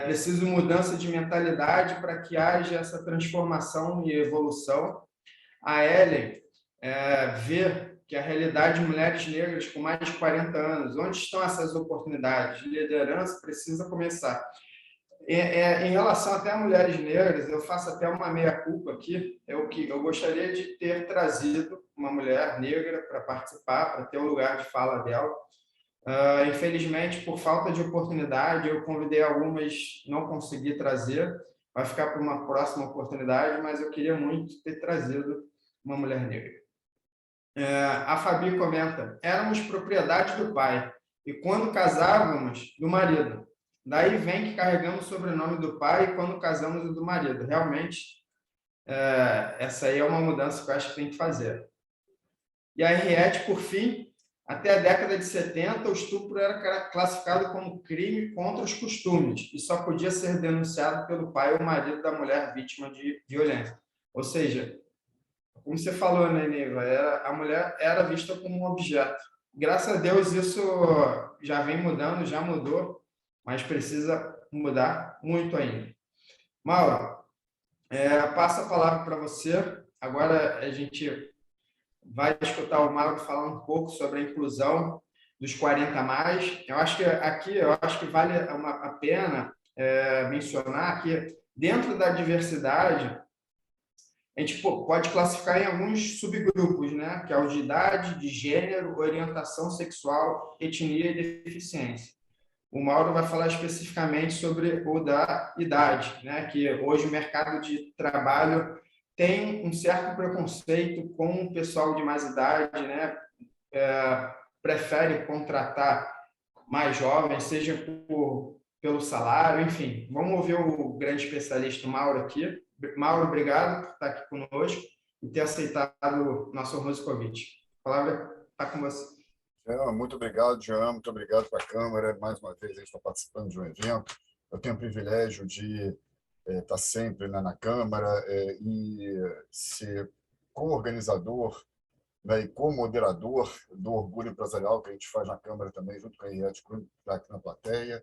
preciso de mudança de mentalidade para que haja essa transformação e evolução. A Ellen vê que a realidade de mulheres negras com mais de 40 anos, onde estão essas oportunidades de liderança, precisa começar. Em relação até a mulheres negras, eu faço até uma meia-culpa aqui, eu gostaria de ter trazido uma mulher negra para participar, para ter o lugar de fala dela. Infelizmente, por falta de oportunidade, eu convidei algumas, não consegui trazer, vai ficar para uma próxima oportunidade, mas eu queria muito ter trazido uma mulher negra. A Fabi comenta: éramos propriedade do pai, e quando casávamos, do marido. Daí vem que carregamos o sobrenome do pai e quando casamos o do marido. Realmente, essa aí é uma mudança que eu acho que tem que fazer. E a Henriette, por fim, até a década de 70, o estupro era classificado como crime contra os costumes e só podia ser denunciado pelo pai ou marido da mulher vítima de violência. Ou seja, como você falou, né, Neiva, a mulher era vista como um objeto. Graças a Deus isso já vem mudando, já mudou, mas precisa mudar muito ainda. Mauro, passo a palavra para você. Agora a gente vai escutar o Mauro falar um pouco sobre a inclusão dos 40 mais. Eu acho que aqui, eu acho que vale a pena mencionar que dentro da diversidade a gente pode classificar em alguns subgrupos, né? Que é o de idade, de gênero, orientação sexual, etnia e deficiência. O Mauro vai falar especificamente sobre o da idade, né? Que hoje o mercado de trabalho tem um certo preconceito com o pessoal de mais idade, né? Prefere contratar mais jovens, seja pelo salário, enfim. Vamos ouvir o grande especialista Mauro aqui. Mauro, obrigado por estar aqui conosco e ter aceitado o nosso honroso convite. A palavra está com você. Muito obrigado, Jean. Muito obrigado para a Câmara. Mais uma vez, a gente está participando de um evento. Eu tenho o privilégio de estar sempre na Câmara e ser co-organizador, né, e co-moderador do Orgulho Empresarial que a gente faz na Câmara também, junto com a Henriette, aqui na plateia.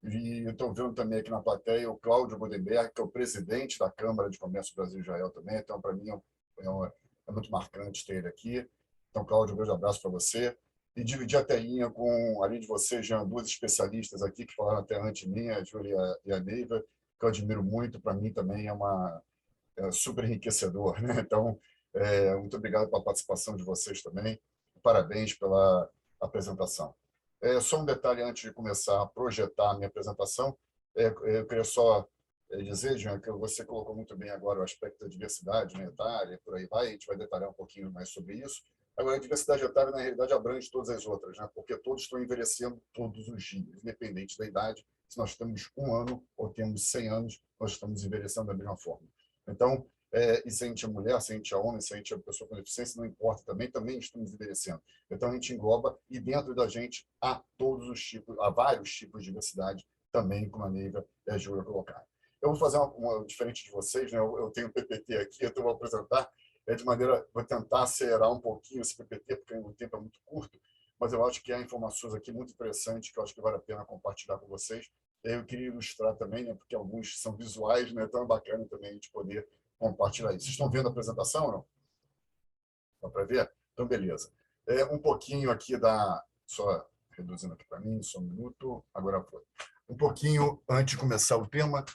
E eu estou vendo também aqui na plateia o Cláudio Bodenberg, que é o presidente da Câmara de Comércio Brasil-Israel também. Então, para mim, é muito marcante ter ele aqui. Então, Cláudio, um grande abraço para você. E dividir a telinha com, além de você, Jean, duas especialistas aqui que falaram até antes de mim, a Júlia e a Neiva, que eu admiro muito. Para mim também é super enriquecedor, né? Então, muito obrigado pela participação de vocês também. Parabéns pela apresentação. Só um detalhe antes de começar a projetar a minha apresentação. Eu queria só dizer, Jean, que você colocou muito bem agora o aspecto da diversidade, né, etária, por aí vai, a gente vai detalhar um pouquinho mais sobre isso. Agora, a diversidade etária, na realidade, abrange todas as outras, né, porque todos estão envelhecendo todos os dias, independente da idade. Se nós temos 1 ano ou temos 100 anos, nós estamos envelhecendo da mesma forma. Então, e se a gente é mulher, se a gente é homem, se a gente é pessoa com deficiência, não importa, também estamos envelhecendo. Então, a gente engloba, e dentro da gente há todos os tipos, há vários tipos de diversidade, também, como a Neiva e a Júlia colocaram. Eu vou fazer diferente de vocês, né? Eu tenho um PPT aqui, eu vou apresentar vou tentar acelerar um pouquinho esse PPT, porque o tempo é muito curto, mas eu acho que há informações aqui muito interessantes que eu acho que vale a pena compartilhar com vocês. Eu queria ilustrar também, né? Porque alguns são visuais, né? Então é bacana também a gente poder compartilhar isso. Vocês estão vendo a apresentação ou não? Dá para ver? Então, beleza. Um pouquinho aqui só reduzindo aqui para mim, só um minuto. Agora foi. Um pouquinho antes de começar o tema,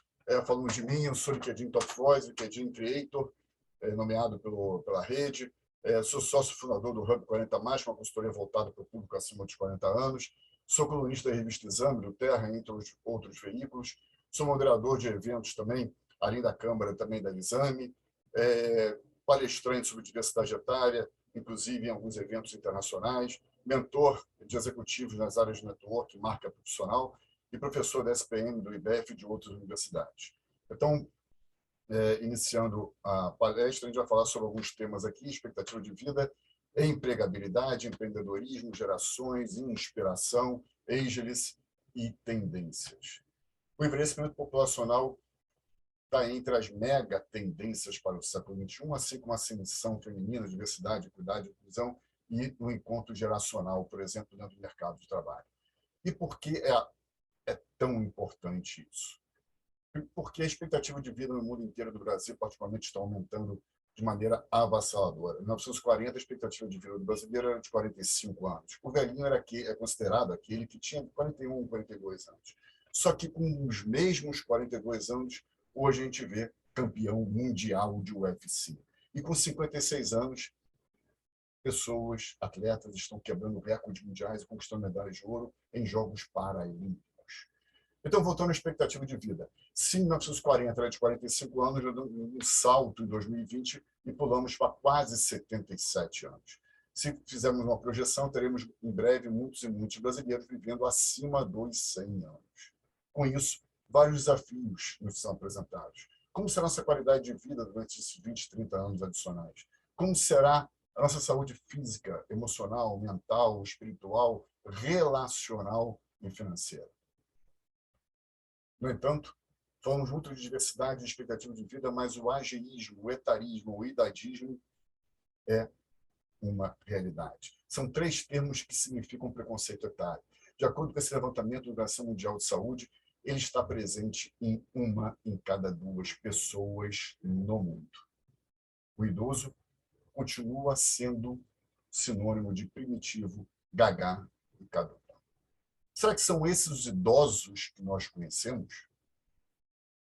falando de mim, eu sou LinkedIn Top Voice, LinkedIn Creator, nomeado pela rede. Sou sócio fundador do Hub 40+, uma consultoria voltada para o público acima de 40 anos. Sou colunista da revista Exame, do Terra, entre outros veículos. Sou moderador de eventos também, além da Câmara, também da Exame. Palestrante sobre diversidade etária, inclusive em alguns eventos internacionais. Mentor de executivos nas áreas de network, marca profissional. E professor da SPM, do IBEF e de outras universidades. Então, iniciando a palestra, a gente vai falar sobre alguns temas aqui: expectativa de vida, empregabilidade, empreendedorismo, gerações, inspiração, ageless e tendências. O envelhecimento populacional está entre as mega tendências para o século XXI, assim como a ascensão feminina, diversidade, equidade, inclusão e o encontro geracional, por exemplo, dentro do mercado de trabalho. E por que é tão importante isso? Porque a expectativa de vida no mundo inteiro do Brasil, particularmente, está aumentando de maneira avassaladora. Em 1940, a expectativa de vida do brasileiro era de 45 anos. O velhinho é considerado aquele que tinha 41, 42 anos. Só que com os mesmos 42 anos, hoje a gente vê campeão mundial de UFC. E com 56 anos, pessoas, atletas, estão quebrando recordes mundiais e conquistando medalhas de ouro em Jogos Paralímpicos. Então, voltando à expectativa de vida. Se em 1940 era de 45 anos, já deu um salto em 2020 e pulamos para quase 77 anos. Se fizermos uma projeção, teremos em breve muitos e muitos brasileiros vivendo acima dos 100 anos. Com isso, vários desafios nos são apresentados. Como será a nossa qualidade de vida durante esses 20, 30 anos adicionais? Como será a nossa saúde física, emocional, mental, espiritual, relacional e financeira? No entanto, falamos muito de diversidade e expectativa de vida, mas o ageísmo, o etarismo, o idadismo é uma realidade. São 3 termos que significam preconceito etário. De acordo com esse levantamento da Organização Mundial de Saúde, ele está presente em 1 em cada 2 pessoas no mundo. O idoso continua sendo sinônimo de primitivo, gagá e caduco. Será que são esses os idosos que nós conhecemos?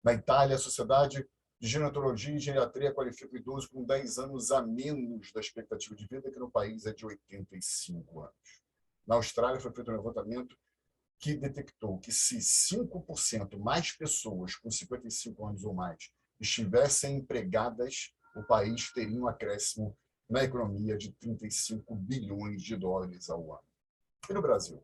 Na Itália, a Sociedade de Gerontologia e Geriatria qualifica o idoso com 10 anos a menos da expectativa de vida, que no país é de 85 anos. Na Austrália, foi feito um levantamento que detectou que se 5% mais pessoas com 55 anos ou mais estivessem empregadas, o país teria um acréscimo na economia de 35 bilhões de dólares ao ano. E no Brasil?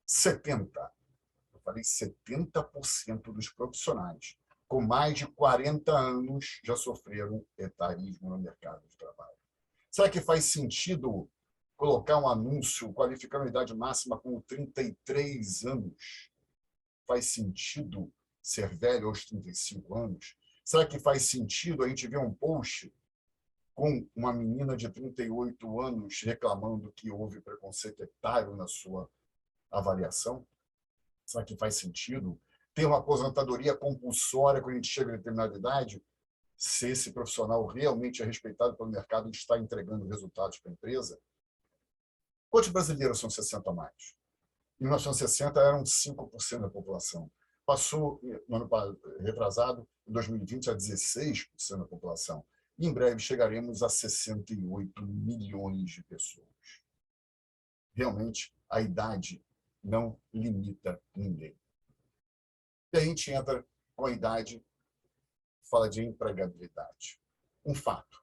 70% dos profissionais com mais de 40 anos já sofreram etarismo no mercado de trabalho. Será que faz sentido colocar um anúncio qualificando a idade máxima como 33 anos? Faz sentido ser velho aos 35 anos? Será que faz sentido a gente ver um post com uma menina de 38 anos reclamando que houve preconceito etário na sua avaliação? Será que faz sentido ter uma aposentadoria compulsória quando a gente chega a determinada idade, se esse profissional realmente é respeitado pelo mercado e está entregando resultados para a empresa? Quantos brasileiros são 60 a mais? Em 1960 eram 5% da população. Passou, no ano retrasado, em 2020, a 16% da população. E em breve chegaremos a 68 milhões de pessoas. Realmente, a idade não limita ninguém. E a gente entra com a idade, fala de empregabilidade. Um fato.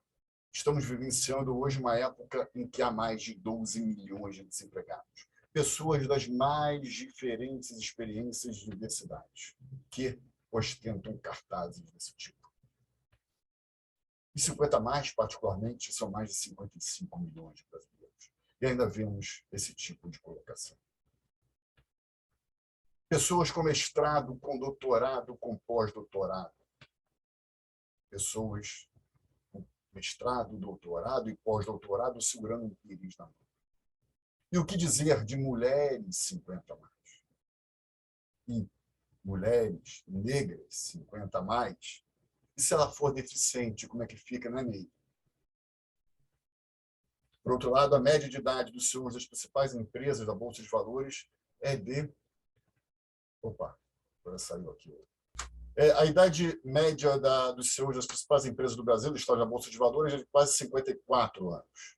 Estamos vivenciando hoje uma época em que há mais de 12 milhões de desempregados. Pessoas das mais diferentes experiências de diversidade, que ostentam cartazes desse tipo. E 50 mais, particularmente, são mais de 55 milhões de brasileiros. E ainda vemos esse tipo de colocação. Pessoas com mestrado, com doutorado, com pós-doutorado. Pessoas com mestrado, doutorado e pós-doutorado segurando um pires na mão. E o que dizer de mulheres 50 a mais? E mulheres negras 50 a mais? E se ela for deficiente, como é que fica, né, Ney? Por outro lado, a média de idade dos CEOs das principais empresas da Bolsa de Valores é de... Opa, agora saiu aqui. A idade média dos CEOs das principais empresas do Brasil, do estado da Bolsa de Valores, é de quase 54 anos.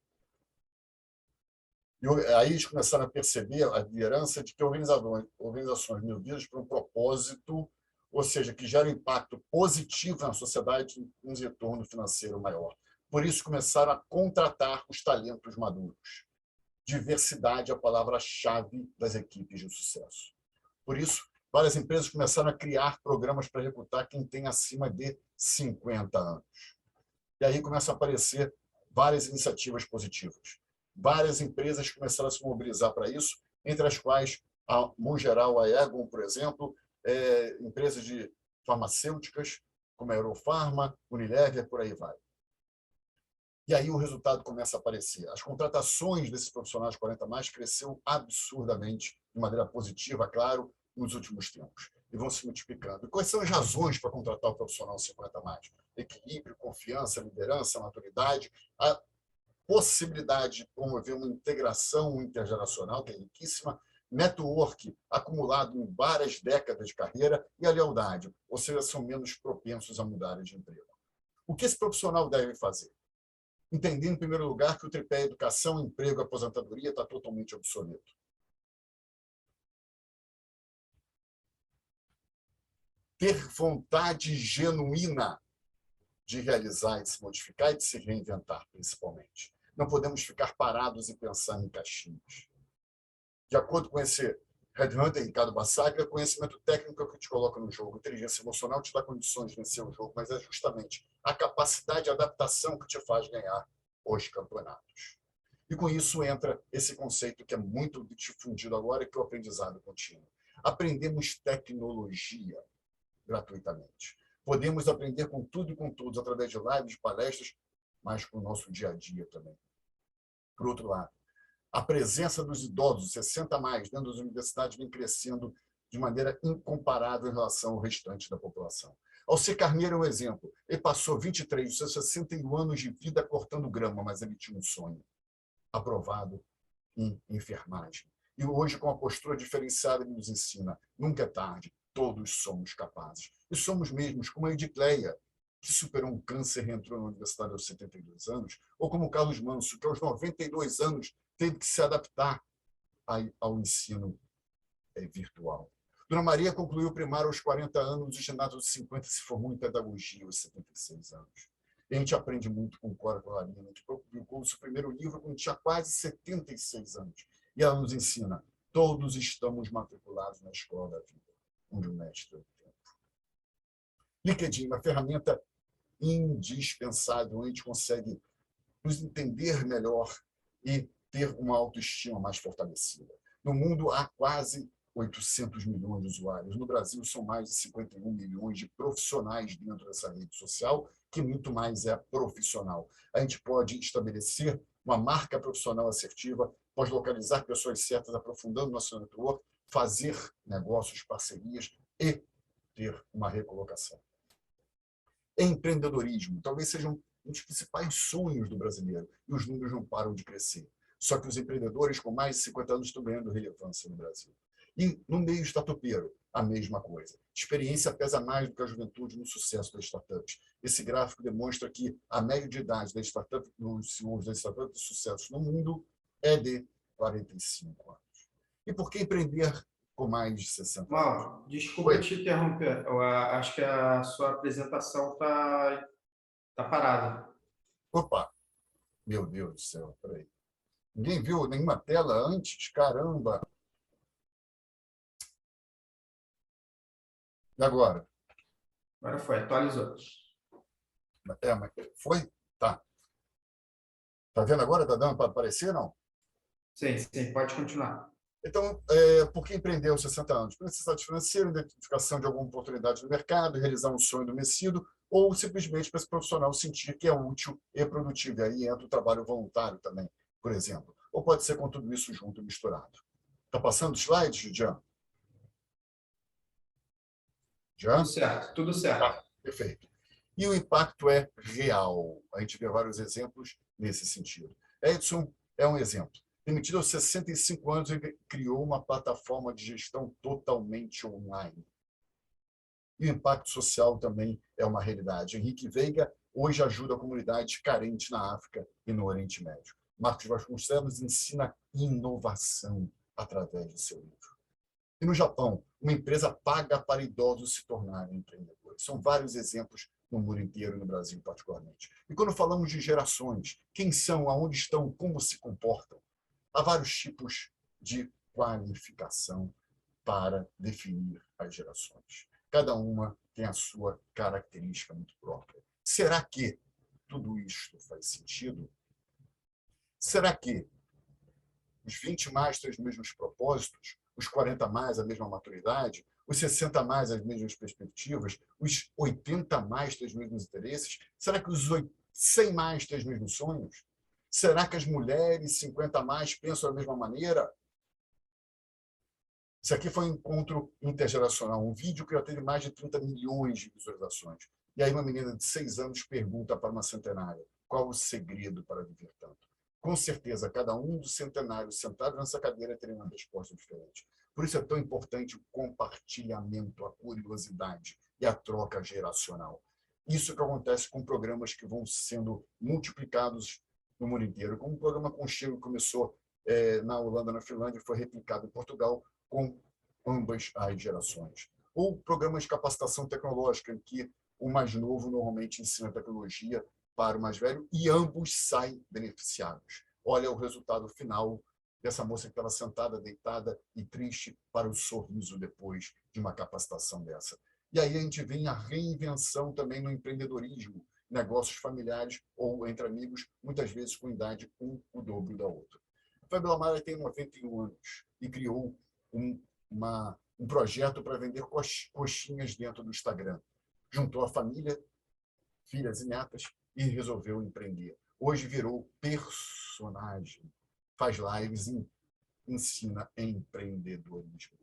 E aí eles começaram a perceber a liderança de que organizações movidas por um propósito, ou seja, que geram impacto positivo na sociedade com um retorno financeiro maior. Por isso começaram a contratar os talentos maduros. Diversidade é a palavra-chave das equipes de sucesso. Por isso, várias empresas começaram a criar programas para recrutar quem tem acima de 50 anos. E aí começam a aparecer várias iniciativas positivas. Várias empresas começaram a se mobilizar para isso, entre as quais a Mungeral, a Egon, por exemplo, empresas de farmacêuticas, como a Eurofarma, Unilever, por aí vai. E aí o resultado começa a aparecer. As contratações desses profissionais 40 mais cresceu absurdamente, de maneira positiva, claro, nos últimos tempos. E vão se multiplicando. E quais são as razões para contratar o profissional 50 mais? Equilíbrio, confiança, liderança, maturidade, a possibilidade de promover uma integração intergeracional, que é riquíssima, network acumulado em várias décadas de carreira e a lealdade, ou seja, são menos propensos a mudarem de emprego. O que esse profissional deve fazer? Entendendo, em primeiro lugar, que o tripé educação, emprego e aposentadoria está totalmente obsoleto. Ter vontade genuína de realizar e de se modificar e de se reinventar, principalmente. Não podemos ficar parados e pensar em caixinhas. De acordo com esse Headhunter, Ricardo Bassaglia, conhecimento técnico é o que te coloca no jogo. Inteligência emocional te dá condições de vencer o jogo, mas é justamente a capacidade de adaptação que te faz ganhar os campeonatos. E com isso entra esse conceito que é muito difundido agora, que é o aprendizado contínuo. Aprendemos tecnologia gratuitamente. Podemos aprender com tudo e com todos, através de lives, de palestras, mas com o nosso dia a dia também. Por outro lado, a presença dos idosos, 60 a mais, dentro das universidades, vem crescendo de maneira incomparável em relação ao restante da população. Alcir Carneiro é um exemplo. Ele passou 23 dos seus 61 anos de vida cortando grama, mas ele tinha um sonho. Aprovado em enfermagem. E hoje, com a postura diferenciada, ele nos ensina: nunca é tarde, todos somos capazes. E somos mesmos, como a Edicleia, que superou um câncer e entrou na universidade aos 72 anos, ou como o Carlos Manso, que aos 92 anos teve que se adaptar ao ensino virtual. Dona Maria concluiu o primário aos 40 anos, o ginásio aos 50 se formou em pedagogia aos 76 anos. E a gente aprende muito com Cora Coralina. A gente publicou o seu primeiro livro quando tinha quase 76 anos. E ela nos ensina: todos estamos matriculados na escola da vida, onde o mestre é o tempo. LinkedIn, uma ferramenta indispensável, onde a gente consegue nos entender melhor e ter uma autoestima mais fortalecida. No mundo há quase 800 milhões de usuários. No Brasil, são mais de 51 milhões de profissionais dentro dessa rede social, que muito mais é profissional. A gente pode estabelecer uma marca profissional assertiva, pode localizar pessoas certas, aprofundando nosso network, fazer negócios, parcerias e ter uma recolocação. Empreendedorismo talvez seja um dos principais sonhos do brasileiro, e os números não param de crescer. Só que os empreendedores com mais de 50 anos estão ganhando relevância no Brasil. E no meio startupeiro, a mesma coisa. Experiência pesa mais do que a juventude no sucesso das startups. Esse gráfico demonstra que a média de idade das startups, dos CEOs das startups de sucesso no mundo é de 45 anos. E por que empreender com mais de 60 anos? Mauro, desculpa te interromper. Eu acho que a sua apresentação está parada. Opa, meu Deus do céu, peraí. Ninguém viu nenhuma tela antes? Caramba! E agora? Agora foi, atualizou. Mas foi? Tá. Tá vendo agora? Tá dando para aparecer, não? Sim, sim, pode continuar. Então, por que empreender aos 60 anos? Por necessidade financeira, identificação de alguma oportunidade no mercado, realizar um sonho adormecido, ou simplesmente para esse profissional sentir que é útil e produtivo. E aí entra o trabalho voluntário também, por exemplo. Ou pode ser com tudo isso junto e misturado. Está passando o slide, Jean? Tudo certo, tudo certo. Tá, perfeito. E o impacto é real. A gente vê vários exemplos nesse sentido. Edson é um exemplo. Demitido aos 65 anos, ele criou uma plataforma de gestão totalmente online. E o impacto social também é uma realidade. Henrique Veiga hoje ajuda a comunidade carente na África e no Oriente Médio. Marcos Vasconcelos ensina inovação através de seu livro. E no Japão, uma empresa paga para idosos se tornarem empreendedores. São vários exemplos no mundo inteiro e no Brasil particularmente. E quando falamos de gerações, quem são, aonde estão, como se comportam, há vários tipos de qualificação para definir as gerações. Cada uma tem a sua característica muito própria. Será que tudo isto faz sentido? Será que os 20 mais têm os mesmos propósitos, os 40 mais a mesma maturidade, os 60 mais as mesmas perspectivas, os 80 mais têm os mesmos interesses? Será que os 100 mais têm os mesmos sonhos? Será que as mulheres 50 mais pensam da mesma maneira? Isso aqui foi um encontro intergeracional, um vídeo que já teve mais de 30 milhões de visualizações. E aí uma menina de 6 anos pergunta para uma centenária: qual o segredo para viver tanto? Com certeza, cada um dos centenários sentados nessa cadeira teria uma resposta diferente. Por isso é tão importante o compartilhamento, a curiosidade e a troca geracional. Isso que acontece com programas que vão sendo multiplicados no mundo inteiro, como o programa Conchego começou na Holanda, na Finlândia, foi replicado em Portugal com ambas as gerações. Ou programas de capacitação tecnológica, em que o mais novo normalmente ensina tecnologia para o mais velho e ambos saem beneficiados. Olha o resultado final dessa moça que estava sentada, deitada e triste, para o sorriso depois de uma capacitação dessa. E aí a gente vê a reinvenção também no empreendedorismo, negócios familiares ou entre amigos, muitas vezes com idade o dobro da outra. A Fabiola Mara tem 91 anos e criou um projeto para vender coxinhas dentro do Instagram. Juntou a família, filhas e netas, e resolveu empreender. Hoje virou personagem, faz lives e ensina empreendedorismo.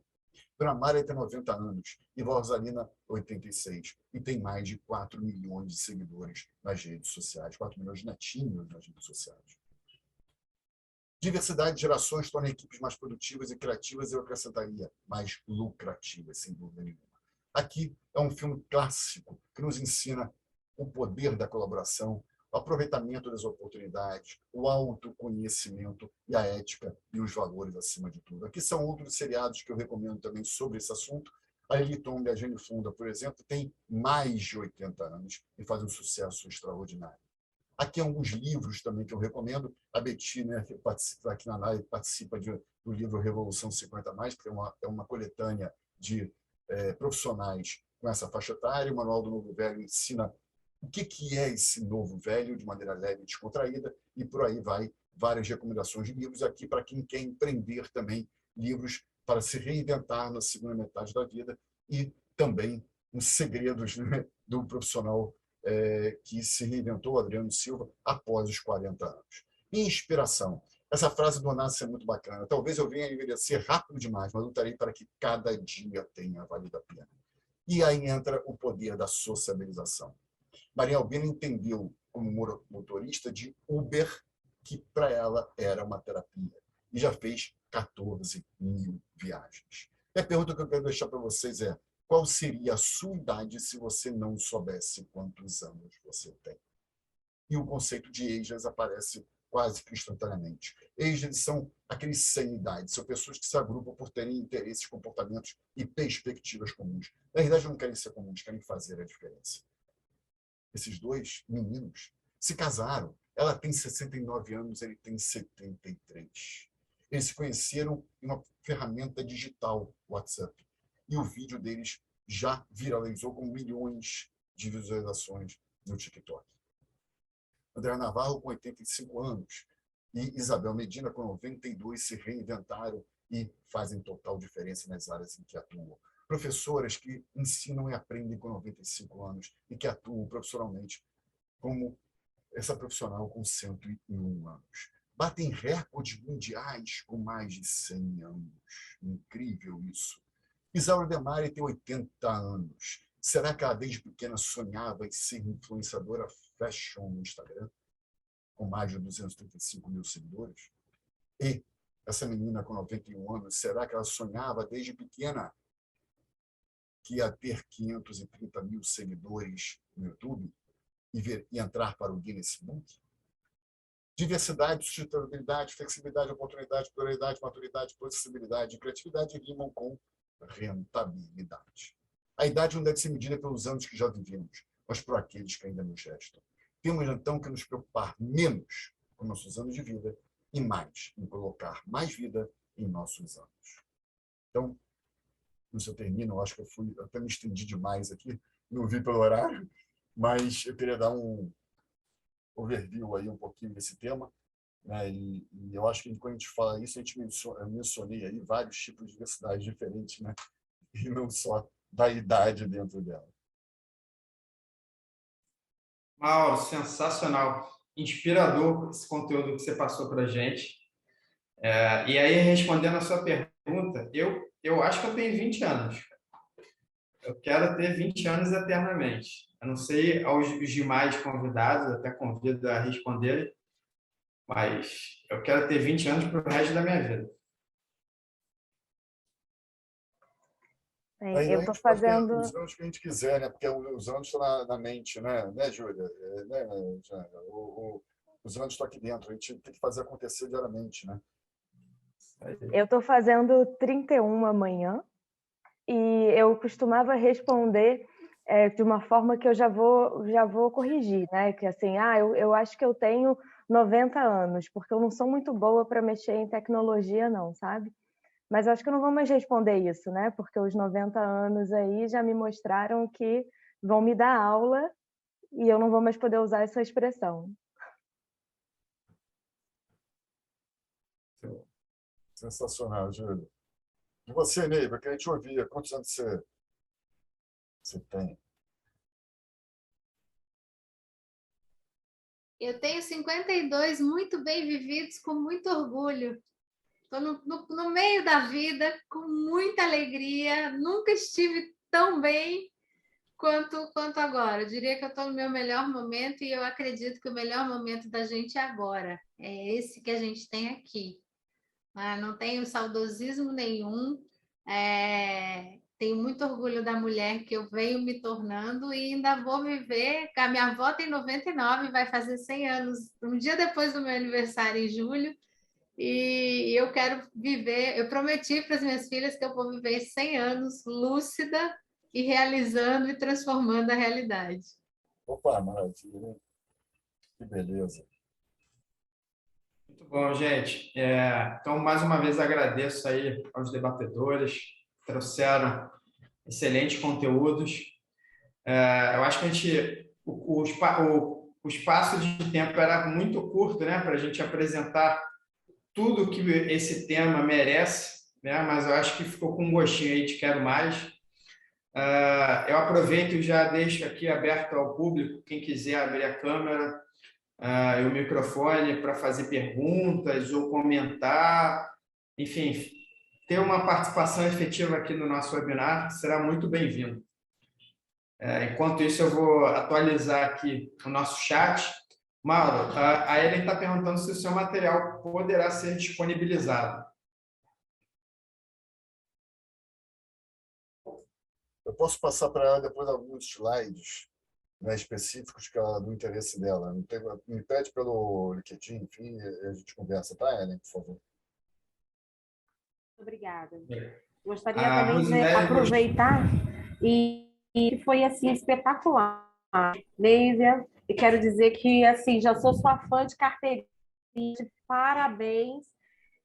Dona Mara tem 90 anos e Vó Rosalina 86 e tem mais de 4 milhões de seguidores nas redes sociais, 4 milhões de netinhos nas redes sociais. Diversidade de gerações torna equipes mais produtivas e criativas, e eu acrescentaria mais lucrativas, sem dúvida nenhuma. Aqui é um filme clássico que nos ensina o poder da colaboração, o aproveitamento das oportunidades, o autoconhecimento e a ética e os valores acima de tudo. Aqui são outros seriados que eu recomendo também sobre esse assunto. A Lili Tomb e a Jane Fonda, por exemplo, têm mais de 80 anos e fazem um sucesso extraordinário. Aqui alguns livros também que eu recomendo. A Betina, que participa aqui na live, participa do livro Revolução 50+, que é uma coletânea de profissionais com essa faixa etária. O Manual do Novo Velho ensina o que é esse novo velho, de maneira leve e descontraída, e por aí vai várias recomendações de livros aqui para quem quer empreender também, livros para se reinventar na segunda metade da vida, e também os segredos, né, do profissional que se reinventou, Adriano Silva, após os 40 anos. Inspiração. Essa frase do Onassis é muito bacana. Talvez eu venha envelhecer rápido demais, mas lutarei para que cada dia tenha valido a pena. E aí entra o poder da sociabilização. Maria Albina entendeu, como motorista de Uber, que para ela era uma terapia. E já fez 14 mil viagens. E a pergunta que eu quero deixar para vocês é: qual seria a sua idade se você não soubesse quantos anos você tem? E o conceito de ages aparece quase que instantaneamente. Ages são aqueles sem idade, são pessoas que se agrupam por terem interesses, comportamentos e perspectivas comuns. Na verdade, não querem ser comuns, querem fazer a diferença. Esses dois meninos se casaram. Ela tem 69 anos, ele tem 73. Eles se conheceram em uma ferramenta digital, WhatsApp. E o vídeo deles já viralizou com milhões de visualizações no TikTok. André Navarro, com 85 anos, e Isabel Medina, com 92, se reinventaram e fazem total diferença nas áreas em que atuam. Professoras que ensinam e aprendem com 95 anos e que atuam profissionalmente como essa profissional com 101 anos. Batem recordes mundiais com mais de 100 anos. Incrível isso. Isaura Demari tem 80 anos. Será que ela desde pequena sonhava em ser influenciadora fashion no Instagram? Com mais de 235 mil seguidores? E essa menina com 91 anos, será que ela sonhava desde pequena que ia ter 530 mil seguidores no YouTube e entrar para o Guinness Book? Diversidade, sustentabilidade, flexibilidade, oportunidade, pluralidade, maturidade, possibilidade e criatividade rimam com rentabilidade. A idade não deve ser medida pelos anos que já vivemos, mas por aqueles que ainda nos restam. Temos, então, que nos preocupar menos com nossos anos de vida e mais em colocar mais vida em nossos anos. Então, isso eu termino. Eu acho que eu até me estendi demais aqui, não vi pelo horário, mas eu queria dar um overview aí um pouquinho desse tema, né? E eu acho que quando a gente fala isso, eu mencionei aí vários tipos de diversidade diferentes, né? E não só da idade dentro dela. Mauro, sensacional, inspirador esse conteúdo que você passou para a gente. E aí, respondendo a sua pergunta, eu acho que eu tenho 20 anos. Eu quero ter 20 anos eternamente. Eu não sei aos demais convidados, até convido a responderem, mas eu quero ter 20 anos para o resto da minha vida. Aí a Eu estou gente pode ter fazendo. os anos que a gente quiser, né? Porque os anos estão na mente, né, Júlia? Né, Jana? Os anos estão aqui dentro. A gente tem que fazer acontecer diariamente, né? Eu estou fazendo 31 amanhã e eu costumava responder de uma forma que eu já vou corrigir, né? Que assim, eu acho que eu tenho 90 anos, porque eu não sou muito boa para mexer em tecnologia, não, sabe? Mas eu acho que eu não vou mais responder isso, né? Porque os 90 anos aí já me mostraram que vão me dar aula e eu não vou mais poder usar essa expressão. Sensacional, Júlia. E você, Neiva, que a gente ouvia. Quantos anos você tem? Eu tenho 52 muito bem vividos, com muito orgulho. Estou no meio da vida, com muita alegria. Nunca estive tão bem quanto agora. Eu diria que eu estou no meu melhor momento e eu acredito que o melhor momento da gente é agora. É esse que a gente tem aqui. Não tenho saudosismo nenhum. Tenho muito orgulho da mulher que eu venho me tornando e ainda vou viver. A minha avó tem 99, vai fazer 100 anos, um dia depois do meu aniversário, em julho. E eu quero viver. Eu prometi para as minhas filhas que eu vou viver 100 anos lúcida e realizando e transformando a realidade. Opa, maravilha, né? Que beleza. Muito bom, gente. Então, mais uma vez, agradeço aí aos debatedores, trouxeram excelentes conteúdos. Eu acho que o espaço de tempo era muito curto, né, para a gente apresentar tudo que esse tema merece, né, mas eu acho que ficou com um gostinho aí de quero mais. Eu aproveito e já deixo aqui aberto ao público, quem quiser abrir a câmera e o microfone para fazer perguntas ou comentar, enfim, ter uma participação efetiva aqui no nosso webinar será muito bem-vindo. Enquanto isso, eu vou atualizar aqui o nosso chat. Mauro, a Ellen está perguntando se o seu material poderá ser disponibilizado. Eu posso passar para ela depois alguns slides, né, específicos do interesse dela. Me pede pelo LinkedIn, enfim, a gente conversa, tá, Ellen, por favor? Obrigada. É. Gostaria A também de Rosemary aproveitar e foi assim espetacular, Neivia, e quero dizer que assim já sou sua fã de carteirinha, parabéns.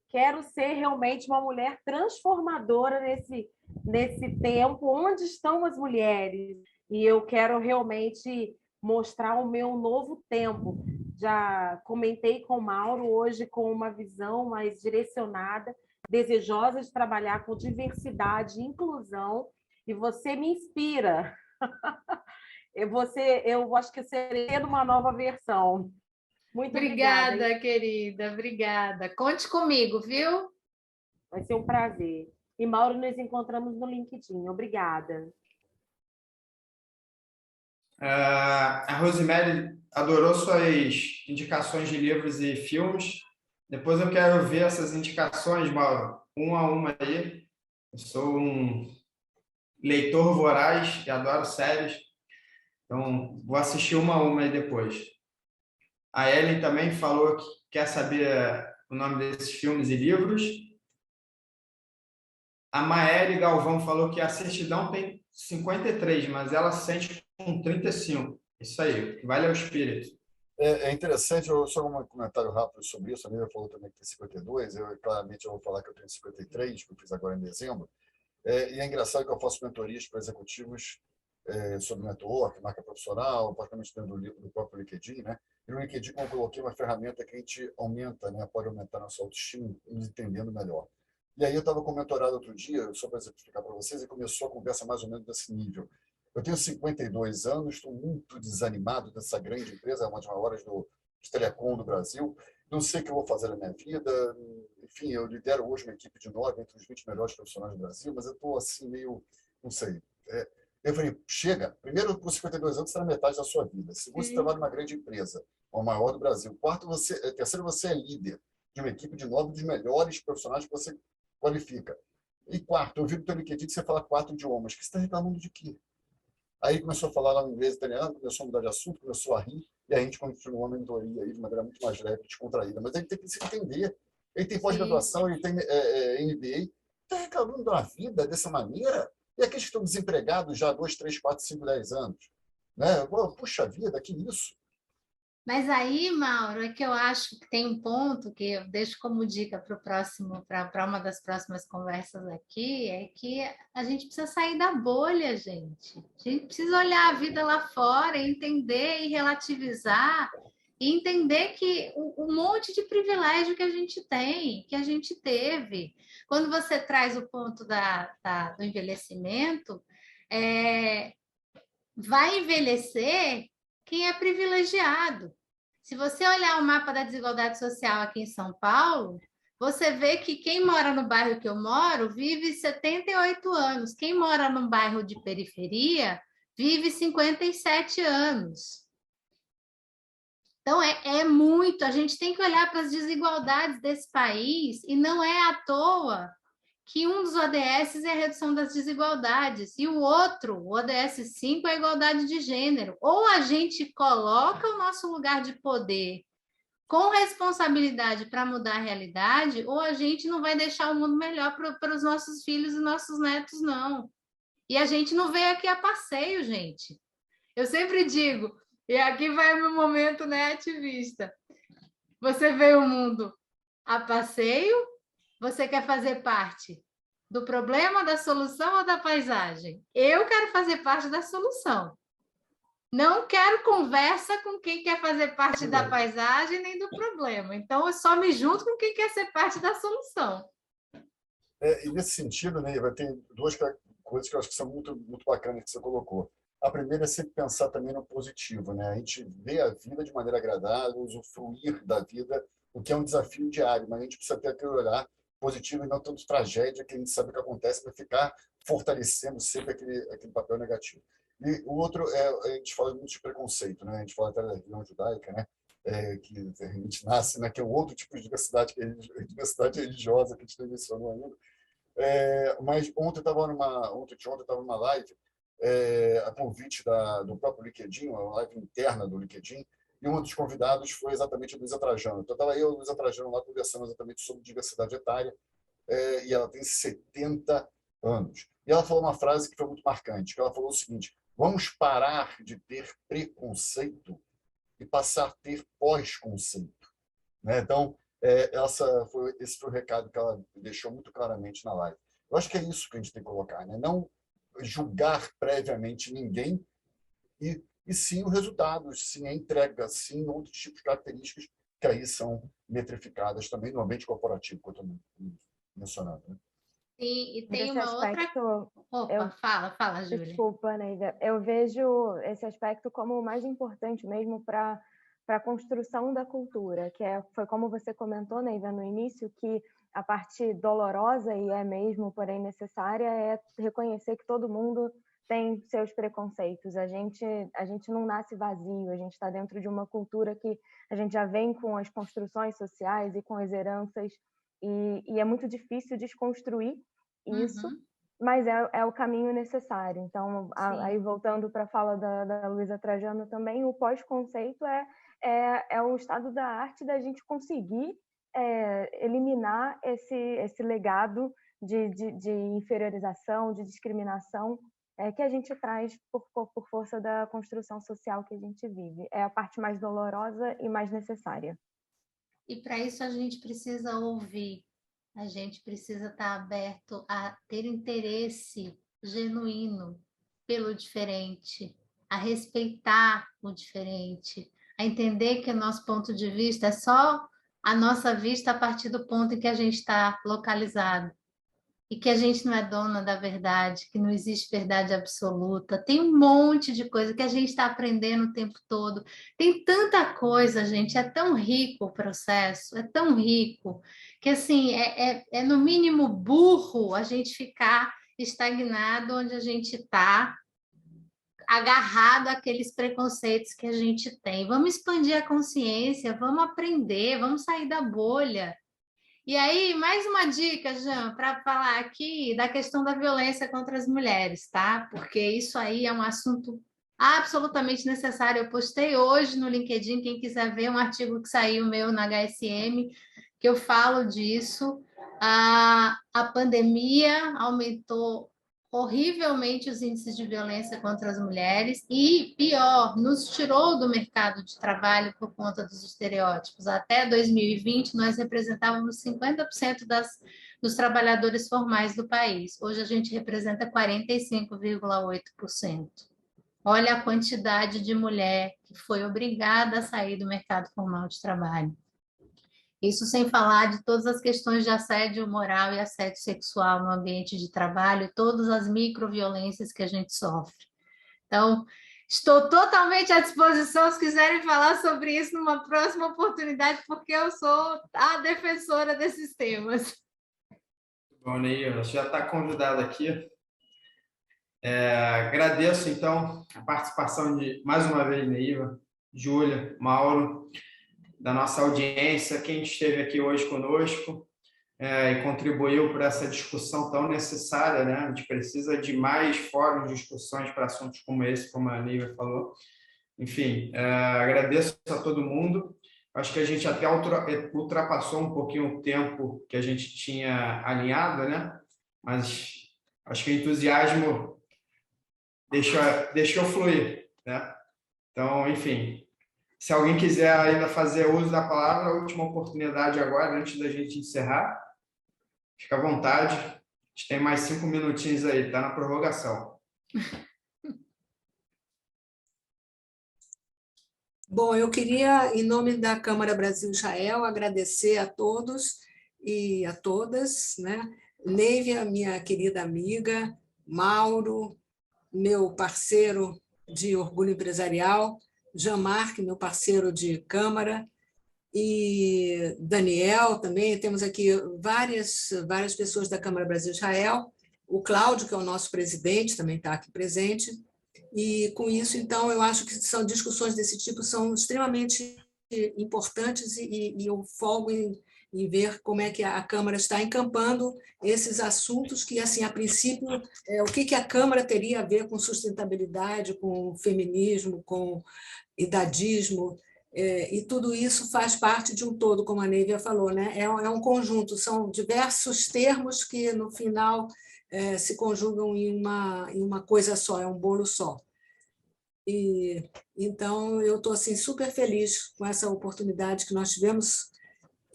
Quero ser realmente uma mulher transformadora nesse tempo. Onde estão as mulheres? E eu quero realmente mostrar o meu novo tempo. Já comentei com o Mauro hoje com uma visão mais direcionada, desejosa de trabalhar com diversidade e inclusão, e você me inspira. Eu acho que serei uma nova versão. Muito obrigada. Obrigada, querida. Obrigada. Conte comigo, viu? Vai ser um prazer. E, Mauro, nos encontramos no LinkedIn. Obrigada. A Rosemary adorou suas indicações de livros e filmes. Depois eu quero ver essas indicações, Mauro, uma a uma aí. Eu sou um leitor voraz e adoro séries. Então, vou assistir uma a uma aí depois. A Ellen também falou que quer saber o nome desses filmes e livros. A Maeli Galvão falou que a certidão tem 53, mas ela sente com 35. Isso aí, vale ao espírito. É interessante, só um comentário rápido sobre isso. A Nívia falou também que tem 52. Claramente, eu vou falar que eu tenho 53, que eu fiz agora em dezembro. E é engraçado que eu faço mentorias para executivos sobre network, marca profissional, praticamente dentro do próprio LinkedIn, né? E no LinkedIn, como eu coloquei uma ferramenta que a gente aumenta, né? Pode aumentar nossa autoestima, nos entendendo melhor. E aí eu estava com um mentorado outro dia, só para exemplificar para vocês, e começou a conversa mais ou menos desse nível. Eu tenho 52 anos, estou muito desanimado dessa grande empresa, uma das maiores de telecom do Brasil. Não sei o que eu vou fazer na minha vida. Enfim, eu lidero hoje uma equipe de 9 entre os 20 melhores profissionais do Brasil, mas eu estou assim meio, não sei. Eu falei, chega. Primeiro, com 52 anos, você está na metade da sua vida. Segundo, você trabalha numa grande empresa, a maior do Brasil. Terceiro, você é líder de uma equipe de 9 dos melhores profissionais que você qualifica. E quarto, eu vi no teu LinkedIn que você fala 4 idiomas. Que você está reclamando de quê? Aí começou a falar lá no inglês italiano, começou a mudar de assunto, começou a rir, e a gente continuou a mentoria aí de maneira muito mais leve e descontraída. Mas ele tem que se entender. Ele tem pós-graduação, ele tem MBA. Está reclamando da vida dessa maneira? E aqueles que estão desempregados já há 2, 3, 4, 5, 10 anos? Né? Puxa vida, que isso? Mas aí, Mauro, é que eu acho que tem um ponto que eu deixo como dica para o próximo, para uma das próximas conversas aqui, é que a gente precisa sair da bolha, gente. A gente precisa olhar a vida lá fora, entender e relativizar, e entender que o monte de privilégio que a gente tem, que a gente teve. Quando você traz o ponto do envelhecimento, vai envelhecer quem é privilegiado. Se você olhar o mapa da desigualdade social aqui em São Paulo, você vê que quem mora no bairro que eu moro vive 78 anos. Quem mora num bairro de periferia vive 57 anos. Então, é muito. A gente tem que olhar para as desigualdades desse país e não é à toa que um dos ODS é a redução das desigualdades e o outro, o ODS 5, é a igualdade de gênero. Ou a gente coloca o nosso lugar de poder com responsabilidade para mudar a realidade, ou a gente não vai deixar o mundo melhor para os nossos filhos e nossos netos, não. E a gente não veio aqui a passeio, gente. Eu sempre digo, e aqui vai o meu momento, né, ativista. Você veio ao mundo a passeio? Você quer fazer parte do problema, da solução ou da paisagem? Eu quero fazer parte da solução. Não quero conversa com quem quer fazer parte da paisagem nem do problema. Então, eu só me junto com quem quer ser parte da solução. E nesse sentido, Neiva, tem duas coisas que eu acho que são muito, muito bacanas que você colocou. A primeira é sempre pensar também no positivo, né? A gente vê a vida de maneira agradável, usufruir da vida, o que é um desafio diário, mas a gente precisa ter aquele olhar positivo e não tanto tragédia, que a gente sabe o que acontece, para ficar fortalecendo sempre aquele papel negativo. E o outro a gente fala muito de preconceito, né? A gente fala até da religião judaica, né? Que a gente nasce, né? Que é um outro tipo de diversidade, que é a diversidade religiosa que a gente não mencionou ainda. Mas ontem eu estava numa live a convite do próprio LinkedIn, uma live interna do LinkedIn, e um dos convidados foi exatamente a Luísa Trajano. Então, estava eu e a Luísa Trajano lá conversando exatamente sobre diversidade etária, e ela tem 70 anos. E ela falou uma frase que foi muito marcante, que ela falou o seguinte: vamos parar de ter preconceito e passar a ter pós-conceito. Né? Então, esse foi o recado que ela deixou muito claramente na live. Eu acho que é isso que a gente tem que colocar, né? Não julgar previamente ninguém e sim o resultado, sim a entrega, sim outros tipos de características que aí são metrificadas também no ambiente corporativo, que eu estou mencionando. Né? E tem Nesse uma aspecto, outra... Opa, fala, Júlia. Desculpa, Neiva. Eu vejo esse aspecto como o mais importante mesmo para a construção da cultura, que foi como você comentou, Neiva, no início, que a parte dolorosa, e é mesmo, porém necessária, é reconhecer que todo mundo tem seus preconceitos. A gente não nasce vazio, a gente está dentro de uma cultura que a gente já vem com as construções sociais e com as heranças, e é muito difícil desconstruir isso, mas é o caminho necessário. Então, aí voltando para a fala da Luísa Trajano também, o pós-conceito é o estado da arte da gente conseguir eliminar esse legado de inferiorização, de discriminação que a gente traz por força da construção social que a gente vive. É a parte mais dolorosa e mais necessária. E para isso a gente precisa ouvir, a gente precisa estar aberto a ter interesse genuíno pelo diferente, a respeitar o diferente, a entender que o nosso ponto de vista é só a nossa vista a partir do ponto em que a gente está localizado. E que a gente não é dona da verdade, que não existe verdade absoluta. Tem um monte de coisa que a gente está aprendendo o tempo todo. Tem tanta coisa, gente, é tão rico o processo, é tão rico, que assim, é no mínimo burro a gente ficar estagnado onde a gente está, agarrado àqueles preconceitos que a gente tem. Vamos expandir a consciência, vamos aprender, vamos sair da bolha. E aí, mais uma dica, Jean, para falar aqui da questão da violência contra as mulheres, tá? Porque isso aí é um assunto absolutamente necessário. Eu postei hoje no LinkedIn, quem quiser ver um artigo que saiu meu na HSM, que eu falo disso. A pandemia aumentou horrivelmente os índices de violência contra as mulheres e, pior, nos tirou do mercado de trabalho por conta dos estereótipos. Até 2020, nós representávamos 50% dos trabalhadores formais do país. Hoje, a gente representa 45,8%. Olha a quantidade de mulher que foi obrigada a sair do mercado formal de trabalho. Isso sem falar de todas as questões de assédio moral e assédio sexual no ambiente de trabalho, todas as microviolências que a gente sofre. Então, estou totalmente à disposição se quiserem falar sobre isso numa próxima oportunidade, porque eu sou a defensora desses temas. Bom, Ney, você já está convidado aqui. Agradeço, então, a participação de, mais uma vez, Neiva, Júlia, Mauro, da nossa audiência, quem esteve aqui hoje conosco e contribuiu para essa discussão tão necessária, né? A gente precisa de mais fóruns de discussões para assuntos como esse, como a Neiva falou. Enfim, agradeço a todo mundo. Acho que a gente até ultrapassou um pouquinho o tempo que a gente tinha alinhado, né? Mas acho que o entusiasmo deixou fluir, né? Então, enfim, se alguém quiser ainda fazer uso da palavra, a última oportunidade agora, antes da gente encerrar, fica à vontade. A gente tem mais 5 minutinhos aí, está na prorrogação. Bom, eu queria, em nome da Câmara Brasil-Israel, agradecer a todos e a todas, né? Neivia, minha querida amiga, Mauro, meu parceiro de orgulho empresarial, Jean-Marc, meu parceiro de Câmara, e Daniel também. Temos aqui várias pessoas da Câmara Brasil-Israel, o Cláudio, que é o nosso presidente, também está aqui presente. E, com isso, então, eu acho que são discussões desse tipo são extremamente importantes e eu folgo em ver como é que a Câmara está encampando esses assuntos que, assim, a princípio, o que a Câmara teria a ver com sustentabilidade, com feminismo, com idadismo, e tudo isso faz parte de um todo, como a Neivia falou, né? É um conjunto, são diversos termos que, no final, se conjugam em uma coisa só, é um bolo só. E então eu estou assim super feliz com essa oportunidade que nós tivemos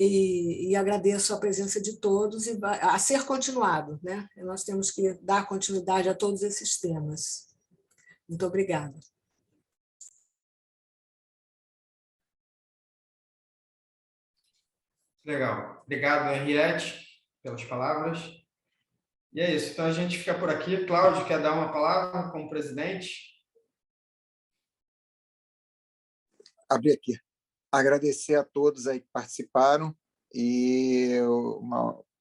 e agradeço a presença de todos e a ser continuado, né? Nós temos que dar continuidade a todos esses temas. Muito obrigada. Legal. Obrigado, Henriette, pelas palavras. E é isso. Então, a gente fica por aqui. Cláudio, quer dar uma palavra como presidente? Abrir aqui. Agradecer a todos aí que participaram e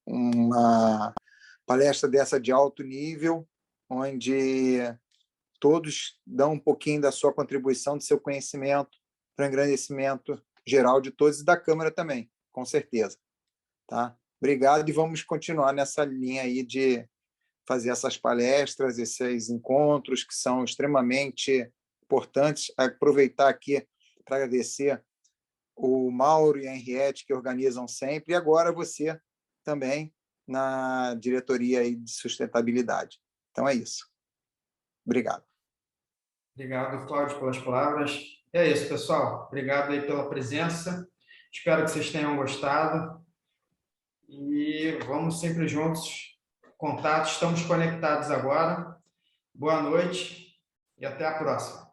uma palestra dessa de alto nível, onde todos dão um pouquinho da sua contribuição, do seu conhecimento, para o engrandecimento geral de todos e da Câmara também, com certeza. Tá? Obrigado e vamos continuar nessa linha aí de fazer essas palestras, esses encontros que são extremamente importantes. Aproveitar aqui para agradecer o Mauro e a Henriette, que organizam sempre, e agora você também na diretoria aí de sustentabilidade. Então é isso. Obrigado. Obrigado, Cláudio, pelas palavras. É isso, pessoal. Obrigado aí pela presença. Espero que vocês tenham gostado. E vamos sempre juntos. Contato, estamos conectados agora. Boa noite e até a próxima.